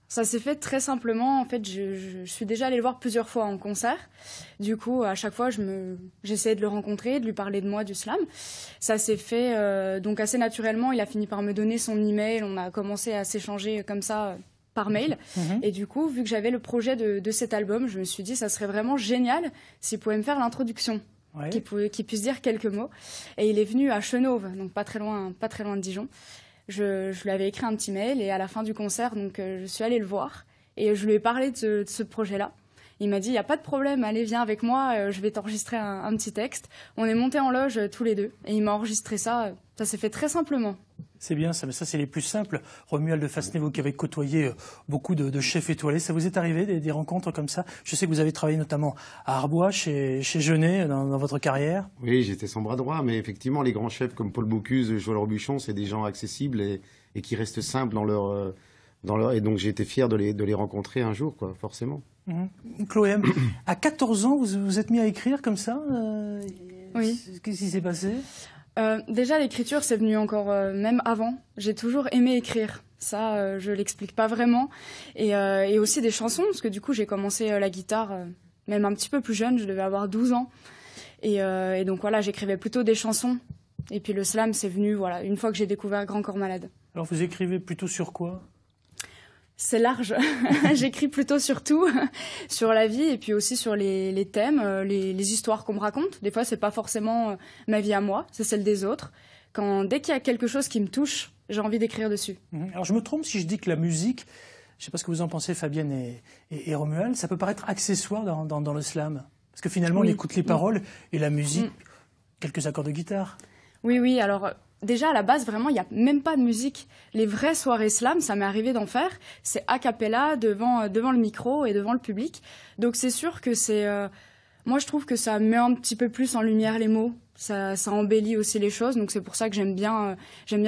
Ça s'est fait très simplement. En fait, je suis déjà allée le voir plusieurs fois en concert. Du coup, à chaque fois, j'essayais de le rencontrer, de lui parler de moi, du slam. Ça s'est fait donc assez naturellement. Il a fini par me donner son email. On a commencé à s'échanger comme ça par mail. Et du coup, vu que j'avais le projet de cet album, je me suis dit ça serait vraiment génial s'il pouvait me faire l'introduction. Ouais. Qu'il puisse dire quelques mots. Et il est venu à Chenôve, donc pas très loin de Dijon. Je lui avais écrit un petit mail et à la fin du concert, donc je suis allée le voir et je lui ai parlé de ce projet-là. Il m'a dit, il n'y a pas de problème, allez, viens avec moi, je vais t'enregistrer un petit texte. On est montés en loge tous les deux et il m'a enregistré ça. Ça s'est fait très simplement. C'est bien ça, mais ça c'est les plus simples. Romuald Fassenet, vous qui avez côtoyé beaucoup de chefs étoilés, ça vous est arrivé des rencontres comme ça? Je sais que vous avez travaillé notamment à Arbois, chez Jeunet, dans votre carrière. Oui, j'étais son bras droit, mais effectivement les grands chefs comme Paul Bocuse, Joël Robuchon, c'est des gens accessibles et qui restent simples dans leur et donc j'ai été fier de les rencontrer un jour, quoi, forcément. Chloé M, à 14 ans, vous êtes mis à écrire comme ça Oui. Qu'est-ce qui s'est passé? Déjà, l'écriture, c'est venu encore même avant. J'ai toujours aimé écrire. Ça, je l'explique pas vraiment. Et aussi des chansons, parce que du coup, j'ai commencé la guitare même un petit peu plus jeune. Je devais avoir 12 ans. Et donc voilà, j'écrivais plutôt des chansons. Et puis le slam, c'est venu voilà, une fois que j'ai découvert Grand Corps Malade. Alors, vous écrivez plutôt sur quoi? C'est large. J'écris plutôt sur tout, sur la vie et puis aussi sur les thèmes, les histoires qu'on me raconte. Des fois, c'est pas forcément ma vie à moi, c'est celle des autres. Dès qu'il y a quelque chose qui me touche, j'ai envie d'écrire dessus. Alors, je me trompe si je dis que la musique, je sais pas ce que vous en pensez, Fabienne et Romuald, ça peut paraître accessoire dans le slam. Parce que finalement, on écoute les paroles et la musique, quelques accords de guitare. Oui, alors... Déjà, à la base, vraiment, il n'y a même pas de musique. Les vraies soirées slam, ça m'est arrivé d'en faire. C'est a cappella, devant le micro et devant le public. Donc, c'est sûr que c'est... Moi, je trouve que ça met un petit peu plus en lumière les mots. Ça embellit aussi les choses. Donc, c'est pour ça que j'aime bien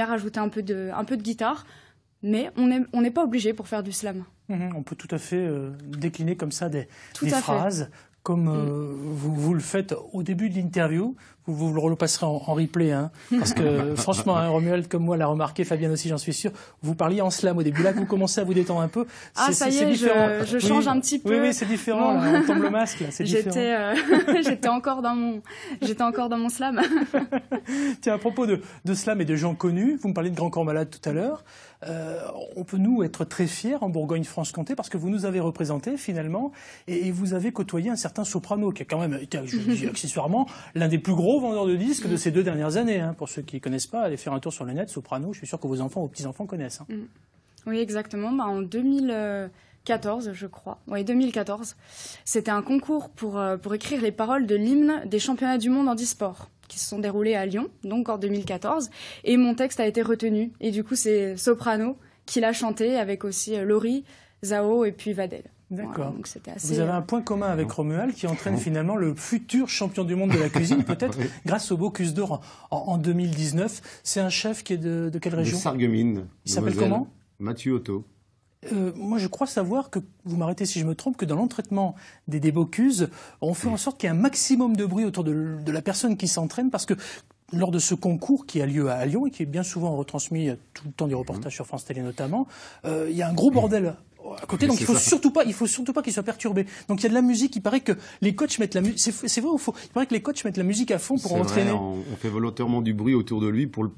rajouter un peu de guitare. Mais on n'est pas obligé pour faire du slam. On peut tout à fait décliner comme ça des phrases, comme vous le faites au début de l'interview. Vous le repasserez en replay, hein, parce que franchement, hein, Romuald, comme moi, l'a remarqué, Fabienne aussi, j'en suis sûr, vous parliez en slam au début. Là, que vous commencez à vous détendre un peu. Ah, ça y est, je change un petit peu. Oui, c'est différent. Bon. Là, on tombe le masque, là, c'est différent. J'étais encore dans mon slam. Tiens, à propos de slam et de gens connus, vous me parliez de Grand Corps Malade tout à l'heure. On peut, nous, être très fiers en Bourgogne-Franche-Comté parce que vous nous avez représentés, finalement, et vous avez côtoyé un certain soprano qui a quand même été, je dis accessoirement, l'un des plus gros vendeurs de disques de ces 2 dernières années. Hein. Pour ceux qui ne connaissent pas, allez faire un tour sur le net, soprano, je suis sûr que vos enfants, vos petits-enfants connaissent. Hein. Oui, exactement. En 2014, je crois. Oui, 2014. C'était un concours pour écrire les paroles de l'hymne des championnats du monde en e-sport, qui se sont déroulés à Lyon, donc en 2014. Et mon texte a été retenu. Et du coup, c'est Soprano qui l'a chanté avec aussi Laurie, Zao et puis Vadel. D'accord. Voilà, vous avez un point commun avec Romuald qui entraîne finalement le futur champion du monde de la cuisine, peut-être grâce au Bocuse d'Or en 2019. C'est un chef qui est de quelle région? De Sarreguemines. Il s'appelle comment? Mathieu Otto. Moi, je crois savoir que, vous m'arrêtez si je me trompe, que dans l'entraînement des Bocuses, on fait en sorte qu'il y ait un maximum de bruit autour de la personne qui s'entraîne, parce que lors de ce concours qui a lieu à Lyon et qui est bien souvent retransmis tout le temps des reportages sur France Télé notamment, il y a un gros bordel à côté, donc il faut surtout pas qu'il soit perturbé. Donc il y a de la musique, il paraît que les coachs mettent la musique, c'est vrai ou faux? Il paraît que les coachs mettent la musique à fond pour entraîner. Vrai, on fait volontairement du bruit autour de lui pour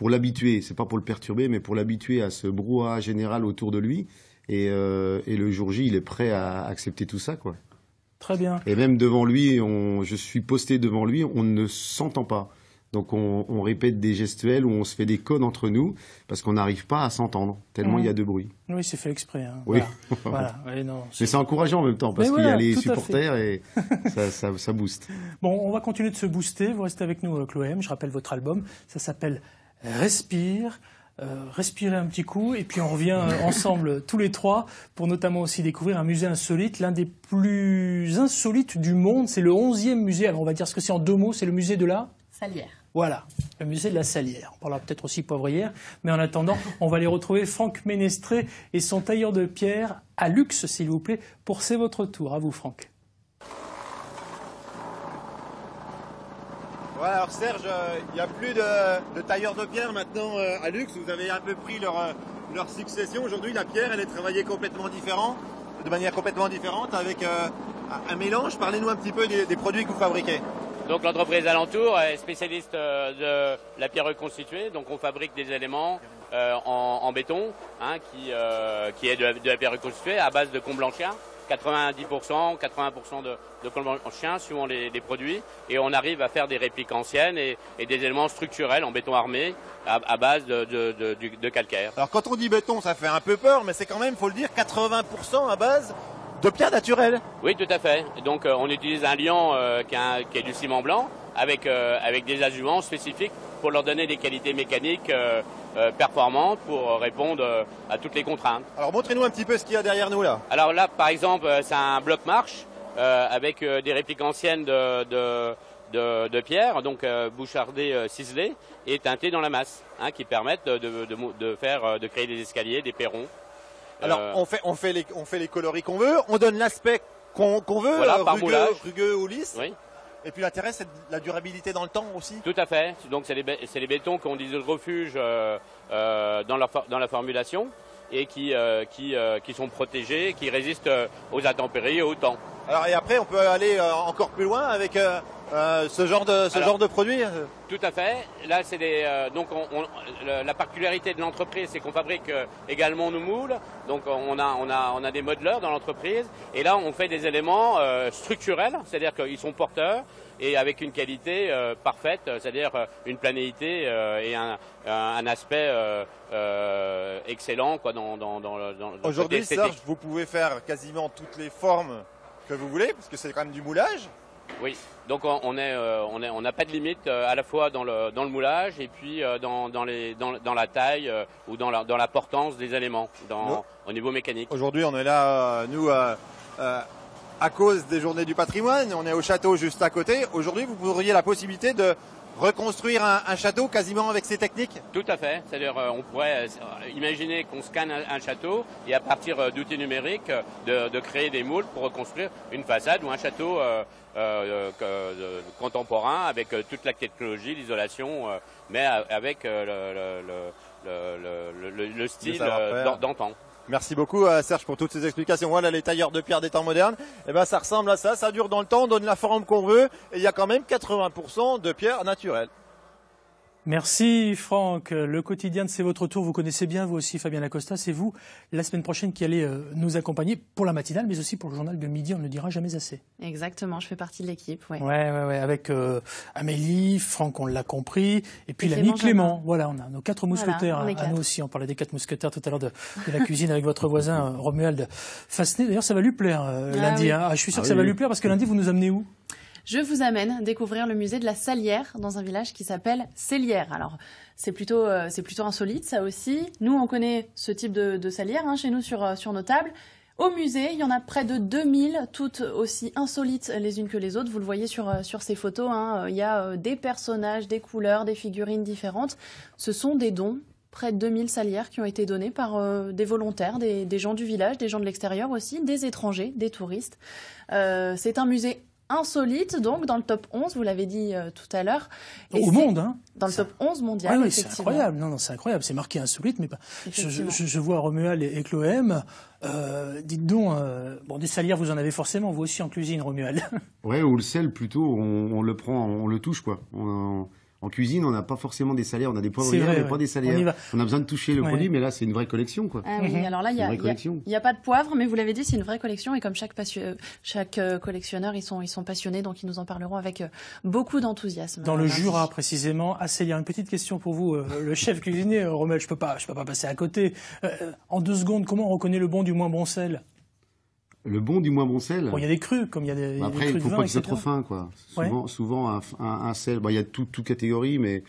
l'habituer, c'est pas pour le perturber, mais pour l'habituer à ce brouhaha général autour de lui. Et le jour J, il est prêt à accepter tout ça, quoi. Très bien. Et même devant lui, je suis posté devant lui, on ne s'entend pas. Donc on répète des gestuels où on se fait des codes entre nous parce qu'on n'arrive pas à s'entendre, tellement il y a de bruit. Oui, c'est fait exprès. Hein. Oui. Voilà. Oui, non, mais c'est encourageant en même temps parce qu'il y a les supporters et ça booste. Bon, on va continuer de se booster. Vous restez avec nous, Chloé M. Je rappelle votre album. Ça s'appelle Respire. Respirez un petit coup et puis on revient ensemble tous les 3 pour notamment aussi découvrir un musée insolite, l'un des plus insolites du monde. C'est le 11e musée. Alors on va dire ce que c'est en 2 mots. C'est le musée de la Salière. Voilà, le musée de la Salière. On parlera peut-être aussi poivrière, mais en attendant, on va aller retrouver Franck Ménestré et son tailleur de pierre à Luxe, s'il vous plaît, pour C'est votre tour. À vous, Franck. Voilà, alors Serge, il n'y a plus de tailleurs de pierre maintenant à Luxe. Vous avez un peu pris leur succession. Aujourd'hui, la pierre, elle est travaillée de manière complètement différente, avec un mélange. Parlez-nous un petit peu des produits que vous fabriquez. Donc l'entreprise Alentour est spécialiste de la pierre reconstituée. Donc on fabrique des éléments en béton, hein, qui est de la pierre reconstituée à base de comblanchien. 90%, 80% de comblanchien suivant les produits. Et on arrive à faire des répliques anciennes et des éléments structurels en béton armé à base de calcaire. Alors quand on dit béton, ça fait un peu peur, mais c'est quand même, il faut le dire, 80% à base de pierre naturelle. Oui, tout à fait. Donc on utilise un liant qui est du ciment blanc avec des adjuvants spécifiques pour leur donner des qualités mécaniques performantes pour répondre à toutes les contraintes. Alors montrez-nous un petit peu ce qu'il y a derrière nous là. Alors là, par exemple, c'est un bloc marche avec des répliques anciennes de pierre, donc bouchardées, ciselées et teintées dans la masse, hein, qui permettent de créer des escaliers, des perrons. Alors on fait les coloris qu'on veut, on donne l'aspect qu'on veut, voilà, rugueux ou lisse. Oui. Et puis l'intérêt, c'est la durabilité dans le temps aussi. Tout à fait. Donc c'est les bétons qu'on dit de refuge dans la formulation et qui sont protégés, qui résistent aux intempéries et au temps. Alors et après, on peut aller encore plus loin avec ce genre de produit. Tout à fait. Là, c'est donc la particularité de l'entreprise, c'est qu'on fabrique également nos moules. Donc on a des modeleurs dans l'entreprise. Et là, on fait des éléments structurels, c'est-à-dire qu'ils sont porteurs et avec une qualité parfaite, c'est-à-dire une planéité et un aspect excellent, quoi, dans Aujourd'hui, Serge, vous pouvez faire quasiment toutes les formes que vous voulez, parce que c'est quand même du moulage. Oui, donc on n'a pas de limite à la fois dans le moulage et puis dans la taille ou dans la portance des éléments au niveau mécanique. Aujourd'hui, on est là, nous, à à cause des Journées du patrimoine. On est au château juste à côté. Aujourd'hui, vous auriez la possibilité de reconstruire un château quasiment avec ces techniques? Tout à fait. C'est-à-dire, on pourrait imaginer qu'on scanne un château et à partir d'outils numériques, de créer des moules pour reconstruire une façade ou un château contemporain avec toute la technologie, l'isolation, mais avec le style d'antan. Merci beaucoup Serge pour toutes ces explications. Voilà les tailleurs de pierre des temps modernes. Eh ben, ça ressemble à ça, ça dure dans le temps, on donne la forme qu'on veut et il y a quand même 80% de pierre naturelle. Merci Franck. Le quotidien, c'est votre tour. Vous connaissez bien, vous aussi, Fabien Lacosta. C'est vous, la semaine prochaine, qui allez nous accompagner pour la matinale, mais aussi pour le journal de midi. On ne le dira jamais assez. Exactement, je fais partie de l'équipe. Ouais. Ouais. Avec Amélie, Franck, on l'a compris. Et puis l'ami Clément. Voilà, on a nos 4 mousquetaires. À nous aussi, on parlait des 4 mousquetaires tout à l'heure de la cuisine avec votre voisin Romuald Fassenet. D'ailleurs, ça va lui plaire lundi. Oui. Hein. Je suis sûr que ça va lui plaire parce que lundi, vous nous amenez où ? Je vous amène découvrir le musée de la Salière dans un village qui s'appelle Célière. Alors, c'est plutôt insolite, ça aussi. Nous, on connaît ce type de salière chez nous sur nos tables. Au musée, il y en a près de 2000, toutes aussi insolites les unes que les autres. Vous le voyez sur ces photos. Il y a des personnages, des couleurs, des figurines différentes. Ce sont des dons. Près de 2000 salières qui ont été données par des volontaires, des gens du village, des gens de l'extérieur aussi, des étrangers, des touristes. C'est un musée insolite, donc dans le top 11, vous l'avez dit tout à l'heure. Au monde, hein. Dans le top 11 mondial, oui, c'est incroyable. Non, c'est incroyable. C'est marqué insolite, mais je vois Romuald et Chloé. Dites donc, des salières, vous en avez forcément, vous aussi en cuisine, Romuald. Ouais, ou le sel plutôt, on le prend, on le touche, quoi. En cuisine, on n'a pas forcément des salières, on a des poivrières, mais pas des salières. On a besoin de toucher le produit, mais là, c'est une vraie collection, quoi. Ah oui, alors là, il y a pas de poivre, mais vous l'avez dit, c'est une vraie collection, et comme chaque collectionneur, ils sont passionnés, donc ils nous en parleront avec beaucoup d'enthousiasme. Dans le Jura, précisément, à Célière. Une petite question pour vous, le chef cuisinier, Romuald, je peux pas passer à côté. En 2 secondes, comment on reconnaît le bon du moins bon sel? Le bon du moins bon sel. Bon, il y a des crus, comme il y a des après, des crus de vin, il faut pas qu'il soit etc. trop fin, quoi. Souvent un sel. Il y a toute catégorie, mais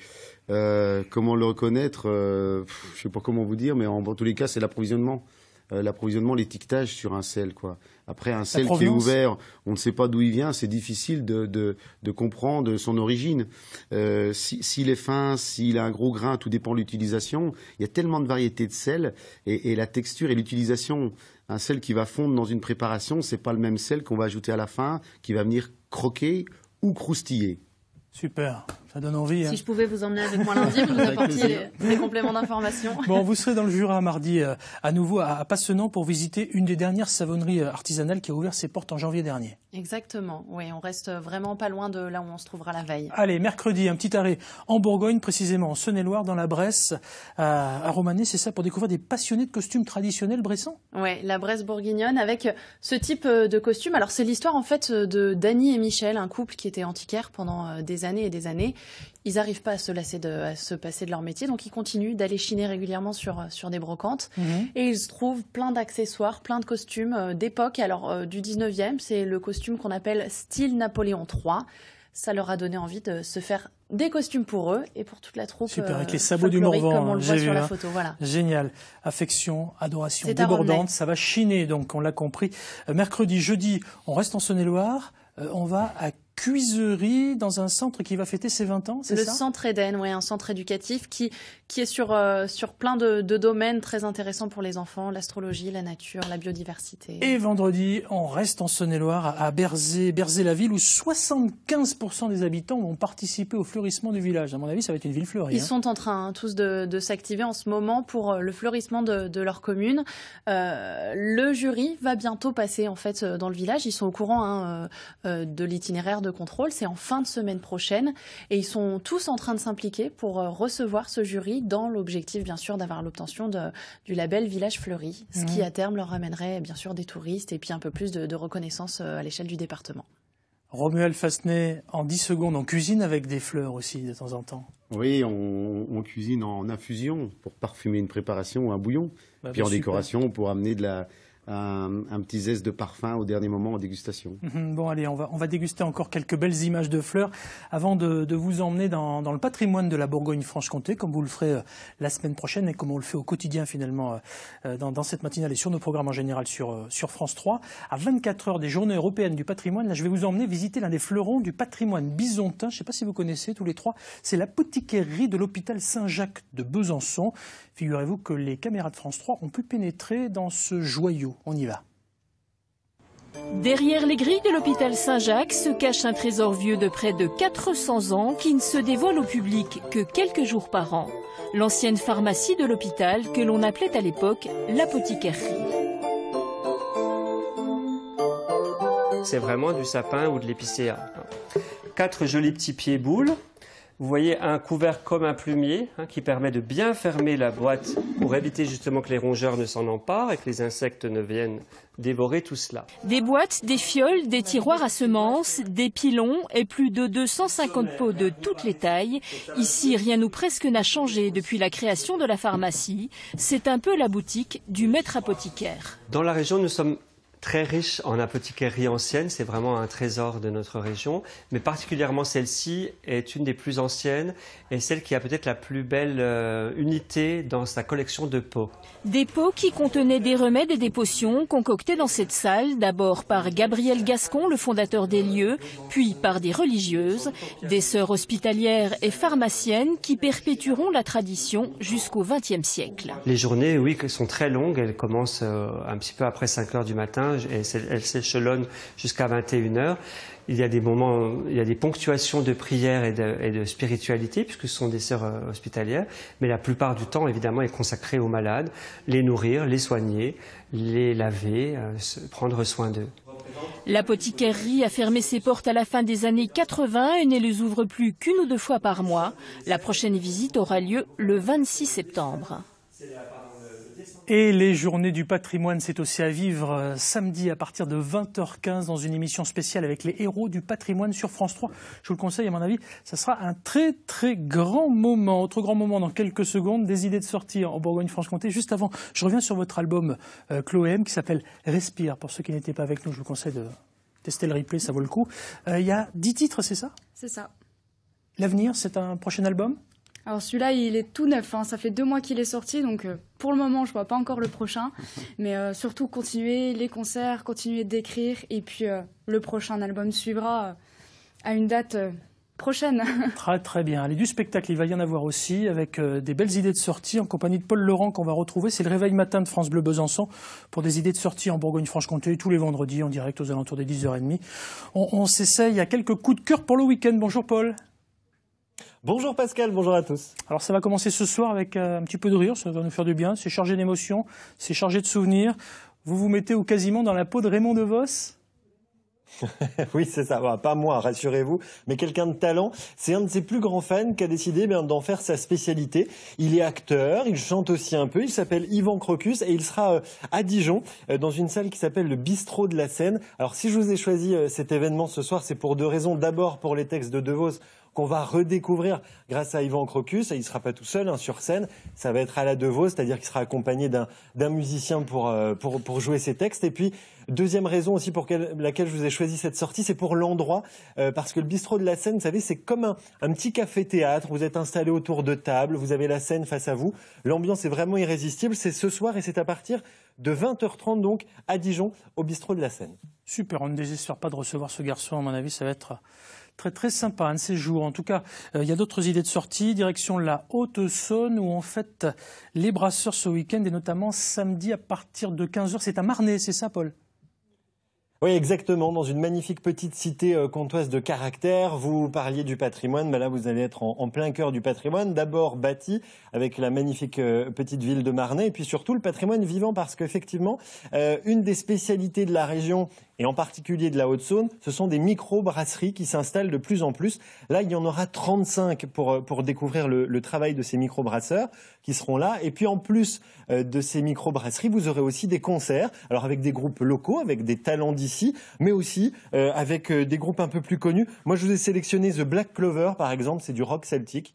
comment le reconnaître je sais pas comment vous dire, mais en tous les cas, c'est l'approvisionnement. L'étiquetage sur un sel, quoi. Après, un sel qui est ouvert, on ne sait pas d'où il vient, c'est difficile de comprendre son origine. S'il est fin, s'il a un gros grain, tout dépend de l'utilisation. Il y a tellement de variétés de sel et la texture et l'utilisation. Un sel qui va fondre dans une préparation, c'est pas le même sel qu'on va ajouter à la fin, qui va venir croquer ou croustiller. Super, ça donne envie. Si je pouvais vous emmener avec moi lundi, vous nous apportiez des compléments d'information. Bon, vous serez dans le Jura mardi à nouveau à Passenant pour visiter une des dernières savonneries artisanales qui a ouvert ses portes en janvier dernier. Exactement, oui, on reste vraiment pas loin de là où on se trouvera la veille. Allez, mercredi, un petit arrêt en Bourgogne, précisément en Saône-et-Loire, dans la Bresse, à Romanée, c'est ça, pour découvrir des passionnés de costumes traditionnels bressans? Oui, la Bresse bourguignonne avec ce type de costume. Alors c'est l'histoire en fait de Dany et Michel, un couple qui était antiquaire pendant des années et des années. Ils n'arrivent pas à se passer de leur métier, donc ils continuent d'aller chiner régulièrement sur des brocantes. Et ils se trouvent plein d'accessoires, plein de costumes d'époque. Alors du 19e, c'est le costume qu'on appelle style Napoléon III. Ça leur a donné envie de se faire des costumes pour eux et pour toute la troupe. Super, avec les sabots du Morvan, comme on le voit sur la photo. Voilà. Génial. Affection, adoration débordante, ça va chiner, donc on l'a compris. Mercredi, jeudi, on reste en Saône-et-Loire, on va à Cuiserie, dans un centre qui va fêter ses 20 ans, c'est ça? Le Centre Eden, oui, un centre éducatif qui est sur plein de domaines très intéressants pour les enfants, l'astrologie, la nature, la biodiversité. Et vendredi, on reste en Saône-et-Loire, à Berzé-la-Ville, où 75% des habitants vont participer au fleurissement du village. À mon avis, ça va être une ville fleurie. Ils sont en train tous de s'activer en ce moment pour le fleurissement de leur commune. Le jury va bientôt passer en fait dans le village. Ils sont au courant de l'itinéraire de contrôle. C'est en fin de semaine prochaine et ils sont tous en train de s'impliquer pour recevoir ce jury dans l'objectif bien sûr d'avoir l'obtention du label Village Fleuri, ce qui à terme leur ramènerait bien sûr des touristes et puis un peu plus de reconnaissance à l'échelle du département. Romuald Fassenet, en 10 secondes, on cuisine avec des fleurs aussi de temps en temps. Oui, on cuisine en infusion pour parfumer une préparation ou un bouillon. Puis en décoration pour amener de un petit zeste de parfum au dernier moment en dégustation. Bon, allez, on va déguster encore quelques belles images de fleurs avant de vous emmener dans le patrimoine de la Bourgogne-Franche-Comté, comme vous le ferez la semaine prochaine et comme on le fait au quotidien finalement dans cette matinale et sur nos programmes en général sur France 3. À 24 heures des Journées européennes du patrimoine, là, je vais vous emmener visiter l'un des fleurons du patrimoine bisontin. Je ne sais pas si vous connaissez tous les trois. C'est l'apothicairerie de l'hôpital Saint-Jacques de Besançon. Figurez-vous que les caméras de France 3 ont pu pénétrer dans ce joyau. On y va. Derrière les grilles de l'hôpital Saint-Jacques se cache un trésor vieux de près de 400 ans qui ne se dévoile au public que quelques jours par an. L'ancienne pharmacie de l'hôpital que l'on appelait à l'époque l'apothicairerie. C'est vraiment du sapin ou de l'épicéa. 4 jolis petits pieds boules. Vous voyez un couvercle comme un plumier qui permet de bien fermer la boîte pour éviter justement que les rongeurs ne s'en emparent et que les insectes ne viennent dévorer tout cela. Des boîtes, des fioles, des tiroirs à semences, des pilons et plus de 250 pots de toutes les tailles. Ici, rien ou presque n'a changé depuis la création de la pharmacie. C'est un peu la boutique du maître apothicaire. Dans la région, nous sommes très riche en apothicairie ancienne, c'est vraiment un trésor de notre région, mais particulièrement celle-ci est une des plus anciennes et celle qui a peut-être la plus belle unité dans sa collection de pots. Des pots qui contenaient des remèdes et des potions concoctés dans cette salle, d'abord par Gabriel Gascon, le fondateur des lieux, puis par des religieuses, des sœurs hospitalières et pharmaciennes qui perpétueront la tradition jusqu'au XXe siècle. Les journées, oui, sont très longues, elles commencent un petit peu après 5 heures du matin. Elle s'échelonne jusqu'à 21 h. Il y a des moments, il y a des ponctuations de prière et de spiritualité, puisque ce sont des sœurs hospitalières, mais la plupart du temps, évidemment, est consacrée aux malades, les nourrir, les soigner, les laver, prendre soin d'eux. L'apothicaire-rie a fermé ses portes à la fin des années 80 et ne les ouvre plus qu'une ou deux fois par mois. La prochaine visite aura lieu le 26 septembre. Et les Journées du patrimoine, c'est aussi à vivre samedi à partir de 20h15 dans une émission spéciale avec les héros du patrimoine sur France 3. Je vous le conseille, à mon avis, ça sera un très très grand moment. Autre grand moment dans quelques secondes, des idées de sortie en Bourgogne-Franche-Comté. Juste avant, je reviens sur votre album Chloé M qui s'appelle Respire. Pour ceux qui n'étaient pas avec nous, je vous conseille de tester le replay, ça vaut le coup. Il y a 10 titres, c'est ça? C'est ça. L'avenir, c'est un prochain album? Alors celui-là, il est tout neuf, ça fait 2 mois qu'il est sorti, donc pour le moment, je vois pas encore le prochain. Mais surtout, continuer les concerts, continuer d'écrire, et puis le prochain album suivra à une date prochaine. Très très bien. Allez, du spectacle, il va y en avoir aussi, avec des belles idées de sortie, en compagnie de Paul Laurent qu'on va retrouver. C'est le réveil matin de France Bleu Besançon, pour des idées de sortie en Bourgogne-Franche-Comté, tous les vendredis, en direct aux alentours des 10h30. On s'essaye à quelques coups de cœur pour le week-end. Bonjour Paul. Bonjour Pascal, bonjour à tous. Alors ça va commencer ce soir avec un petit peu de rire, ça va nous faire du bien, c'est chargé d'émotions, c'est chargé de souvenirs. Vous vous mettez quasiment dans la peau de Raymond DeVos? Oui, c'est ça. Bah, pas moi, rassurez-vous, mais quelqu'un de talent. C'est un de ses plus grands fans qui a décidé d'en faire sa spécialité. Il est acteur, il chante aussi un peu. Il s'appelle Yvan Crocus et il sera à Dijon dans une salle qui s'appelle le Bistrot de la Seine. Alors, si je vous ai choisi cet événement ce soir, c'est pour 2 raisons. D'abord, pour les textes de DeVos qu'on va redécouvrir grâce à Yvan Crocus. Et il ne sera pas tout seul sur scène. Ça va être à la DeVos, c'est-à-dire qu'il sera accompagné d'un musicien pour jouer ses textes. Et puis, deuxième raison aussi pour laquelle je vous ai choisi cette sortie, c'est pour l'endroit. Parce que le Bistrot de la Seine, vous savez, c'est comme un petit café-théâtre. Vous êtes installé autour de tables, vous avez la scène face à vous. L'ambiance est vraiment irrésistible. C'est ce soir et c'est à partir de 20h30 donc à Dijon, au Bistrot de la Seine. Super, on ne désespère pas de recevoir ce garçon. À mon avis, ça va être très très sympa, un de ces jours. En tout cas, il y a d'autres idées de sortie. Direction la Haute-Saône où on fête les brasseurs ce week-end et notamment samedi à partir de 15h. C'est à Marnay, c'est ça Paul? Oui, exactement, dans une magnifique petite cité comtoise de caractère. Vous parliez du patrimoine, là vous allez être en plein cœur du patrimoine. D'abord bâti avec la magnifique petite ville de Marnay et puis surtout le patrimoine vivant parce qu'effectivement, une des spécialités de la région et en particulier de la Haute-Saône, ce sont des micro-brasseries qui s'installent de plus en plus. Là, il y en aura 35 pour découvrir le travail de ces micro-brasseurs qui seront là. Et puis en plus de ces micro-brasseries, vous aurez aussi des concerts, alors avec des groupes locaux, avec des talents d'ici, mais aussi avec des groupes un peu plus connus. Moi, je vous ai sélectionné The Black Clover, par exemple, c'est du rock celtique.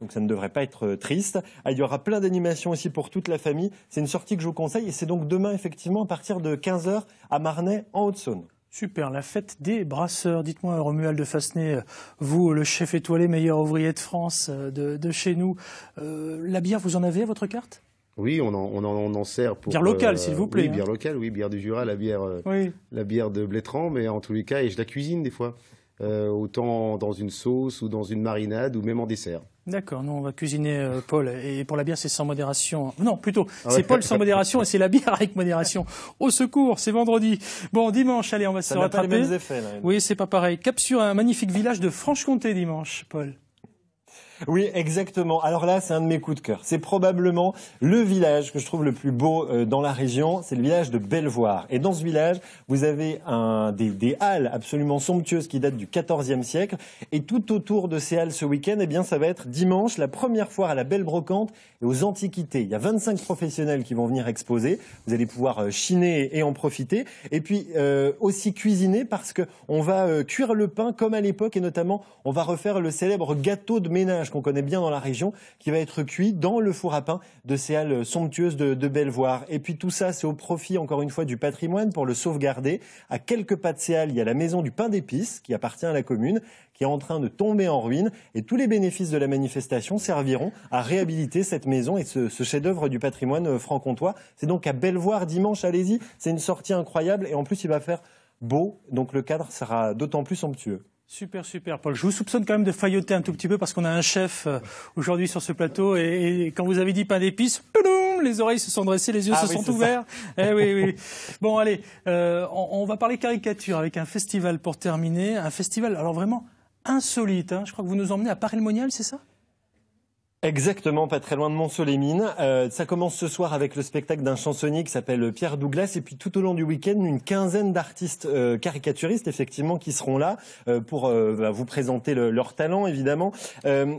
donc ça ne devrait pas être triste. Il y aura plein d'animations aussi pour toute la famille. C'est une sortie que je vous conseille et c'est donc demain effectivement à partir de 15h à Marnay en Haute-Saône. Super, la fête des brasseurs. Dites-moi, Romuald de Fassenet, vous, le chef étoilé, meilleur ouvrier de France, de chez nous, la bière, vous en avez à votre carte ? Oui, on en sert pour... Bière locale, s'il vous plaît. Oui, bière locale, oui, bière du Jura, la bière de Blétrand, mais en tous les cas, et je la cuisine des fois, autant dans une sauce ou dans une marinade ou même en dessert. D'accord, nous on va cuisiner Paul, et pour la bière c'est sans modération. Non, plutôt, c'est Paul sans modération et c'est la bière avec modération. Au secours, c'est vendredi. Bon, dimanche, allez, on va se rattraper. Ça n'a pas les mêmes effets, là. Oui, c'est pas pareil. Cap sur un magnifique village de Franche-Comté dimanche, Paul. Oui, exactement. Alors là, c'est un de mes coups de cœur. C'est probablement le village que je trouve le plus beau dans la région. C'est le village de Bellevoire. Et dans ce village, vous avez des halles absolument somptueuses qui datent du XIVe siècle. Et tout autour de ces halles ce week-end, eh bien, ça va être dimanche, la première foire à la Belle Brocante et aux Antiquités. Il y a 25 professionnels qui vont venir exposer. Vous allez pouvoir chiner et en profiter. Et puis aussi cuisiner parce que on va cuire le pain comme à l'époque et notamment on va refaire le célèbre gâteau de ménage qu'on connaît bien dans la région, qui va être cuit dans le four à pain de ces halles somptueuses de Bellevoire. Et puis tout ça, c'est au profit, encore une fois, du patrimoine pour le sauvegarder. À quelques pas de ces halles, il y a la maison du pain d'épices, qui appartient à la commune, qui est en train de tomber en ruine. Et tous les bénéfices de la manifestation serviront à réhabiliter cette maison et ce chef-d'œuvre du patrimoine franc-comtois. C'est donc à Bellevoire dimanche, allez-y. C'est une sortie incroyable et en plus, il va faire beau. Donc le cadre sera d'autant plus somptueux. Super, super, Paul. Je vous soupçonne quand même de failloter un tout petit peu parce qu'on a un chef aujourd'hui sur ce plateau et quand vous avez dit pain d'épices, les oreilles se sont dressées, les yeux se sont ouverts. Oui. Bon, allez, on va parler caricature avec un festival pour terminer. Un festival, alors vraiment insolite. Hein. Je crois que vous nous emmenez à Paray-le-Monial, c'est ça ? Exactement, pas très loin de Mont-Solémine. Ça commence ce soir avec le spectacle d'un chansonnier qui s'appelle Pierre Douglas et puis tout au long du week-end, une quinzaine d'artistes caricaturistes effectivement qui seront là pour vous présenter leur talent évidemment.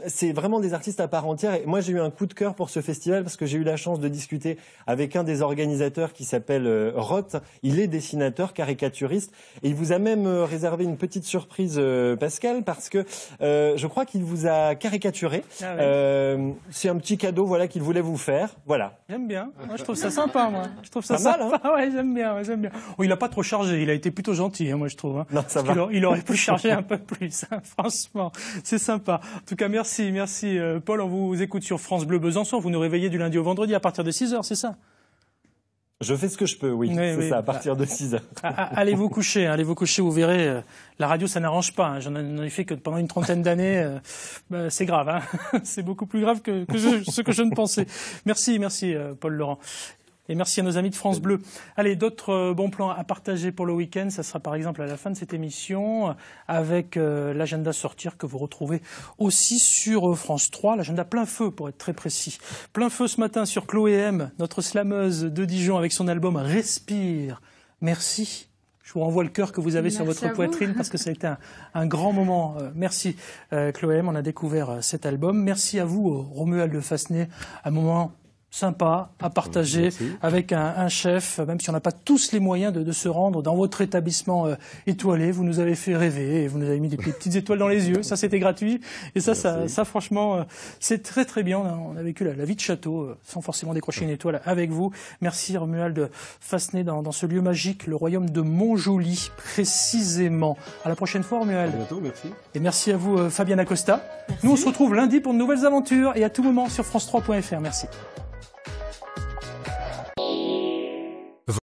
C'est vraiment des artistes à part entière et moi j'ai eu un coup de cœur pour ce festival parce que j'ai eu la chance de discuter avec un des organisateurs qui s'appelle Roth. Il est dessinateur, caricaturiste et il vous a même réservé une petite surprise Pascal parce que je crois qu'il vous a caricaturé. Ah oui. C'est un petit cadeau voilà qu'il voulait vous faire. Voilà. J'aime bien. Moi, je trouve ça sympa, moi. Je trouve ça pas sympa. Mal, hein ouais, j'aime bien. Oh, il a pas trop chargé. Il a été plutôt gentil, hein, moi, je trouve. Hein. Non, ça va. Il aurait pu charger un peu plus. Hein, franchement, c'est sympa. En tout cas, merci, Paul. On vous écoute sur France Bleu Besançon. Vous nous réveillez du lundi au vendredi à partir de 6h, c'est ça? Je fais ce que je peux, oui, c'est ça, à partir de 6h. Allez vous coucher, vous verrez, la radio ça n'arrange pas, hein. J'en ai fait que pendant une trentaine d'années, c'est grave, hein. C'est beaucoup plus grave que ce que je ne pensais. Merci Paul Laurent. Et merci à nos amis de France Bleu. Allez, d'autres bons plans à partager pour le week-end. Ça sera par exemple à la fin de cette émission avec l'agenda sortir que vous retrouvez aussi sur France 3. L'agenda plein feu pour être très précis. Plein feu ce matin sur Chloé M, notre slameuse de Dijon avec son album Respire. Merci. Je vous renvoie le cœur que vous avez sur votre poitrine parce que ça a été un grand moment. Merci Chloé M, on a découvert cet album. Merci à vous Romuald de Fassenet, un moment sympa à partager avec un chef, même si on n'a pas tous les moyens de se rendre dans votre établissement étoilé. Vous nous avez fait rêver et vous nous avez mis des petites étoiles dans les yeux. Ça, c'était gratuit. Et ça franchement, c'est très très bien. On a vécu la vie de château sans forcément décrocher une étoile avec vous. Merci Romuald Fassenet dans ce lieu magique, le royaume de Montjoly, précisément. À la prochaine fois, Romuald. À bientôt, merci. Et merci à vous, Fabienne Acosta. Merci. Nous, on se retrouve lundi pour de nouvelles aventures et à tout moment sur France3.fr. Merci.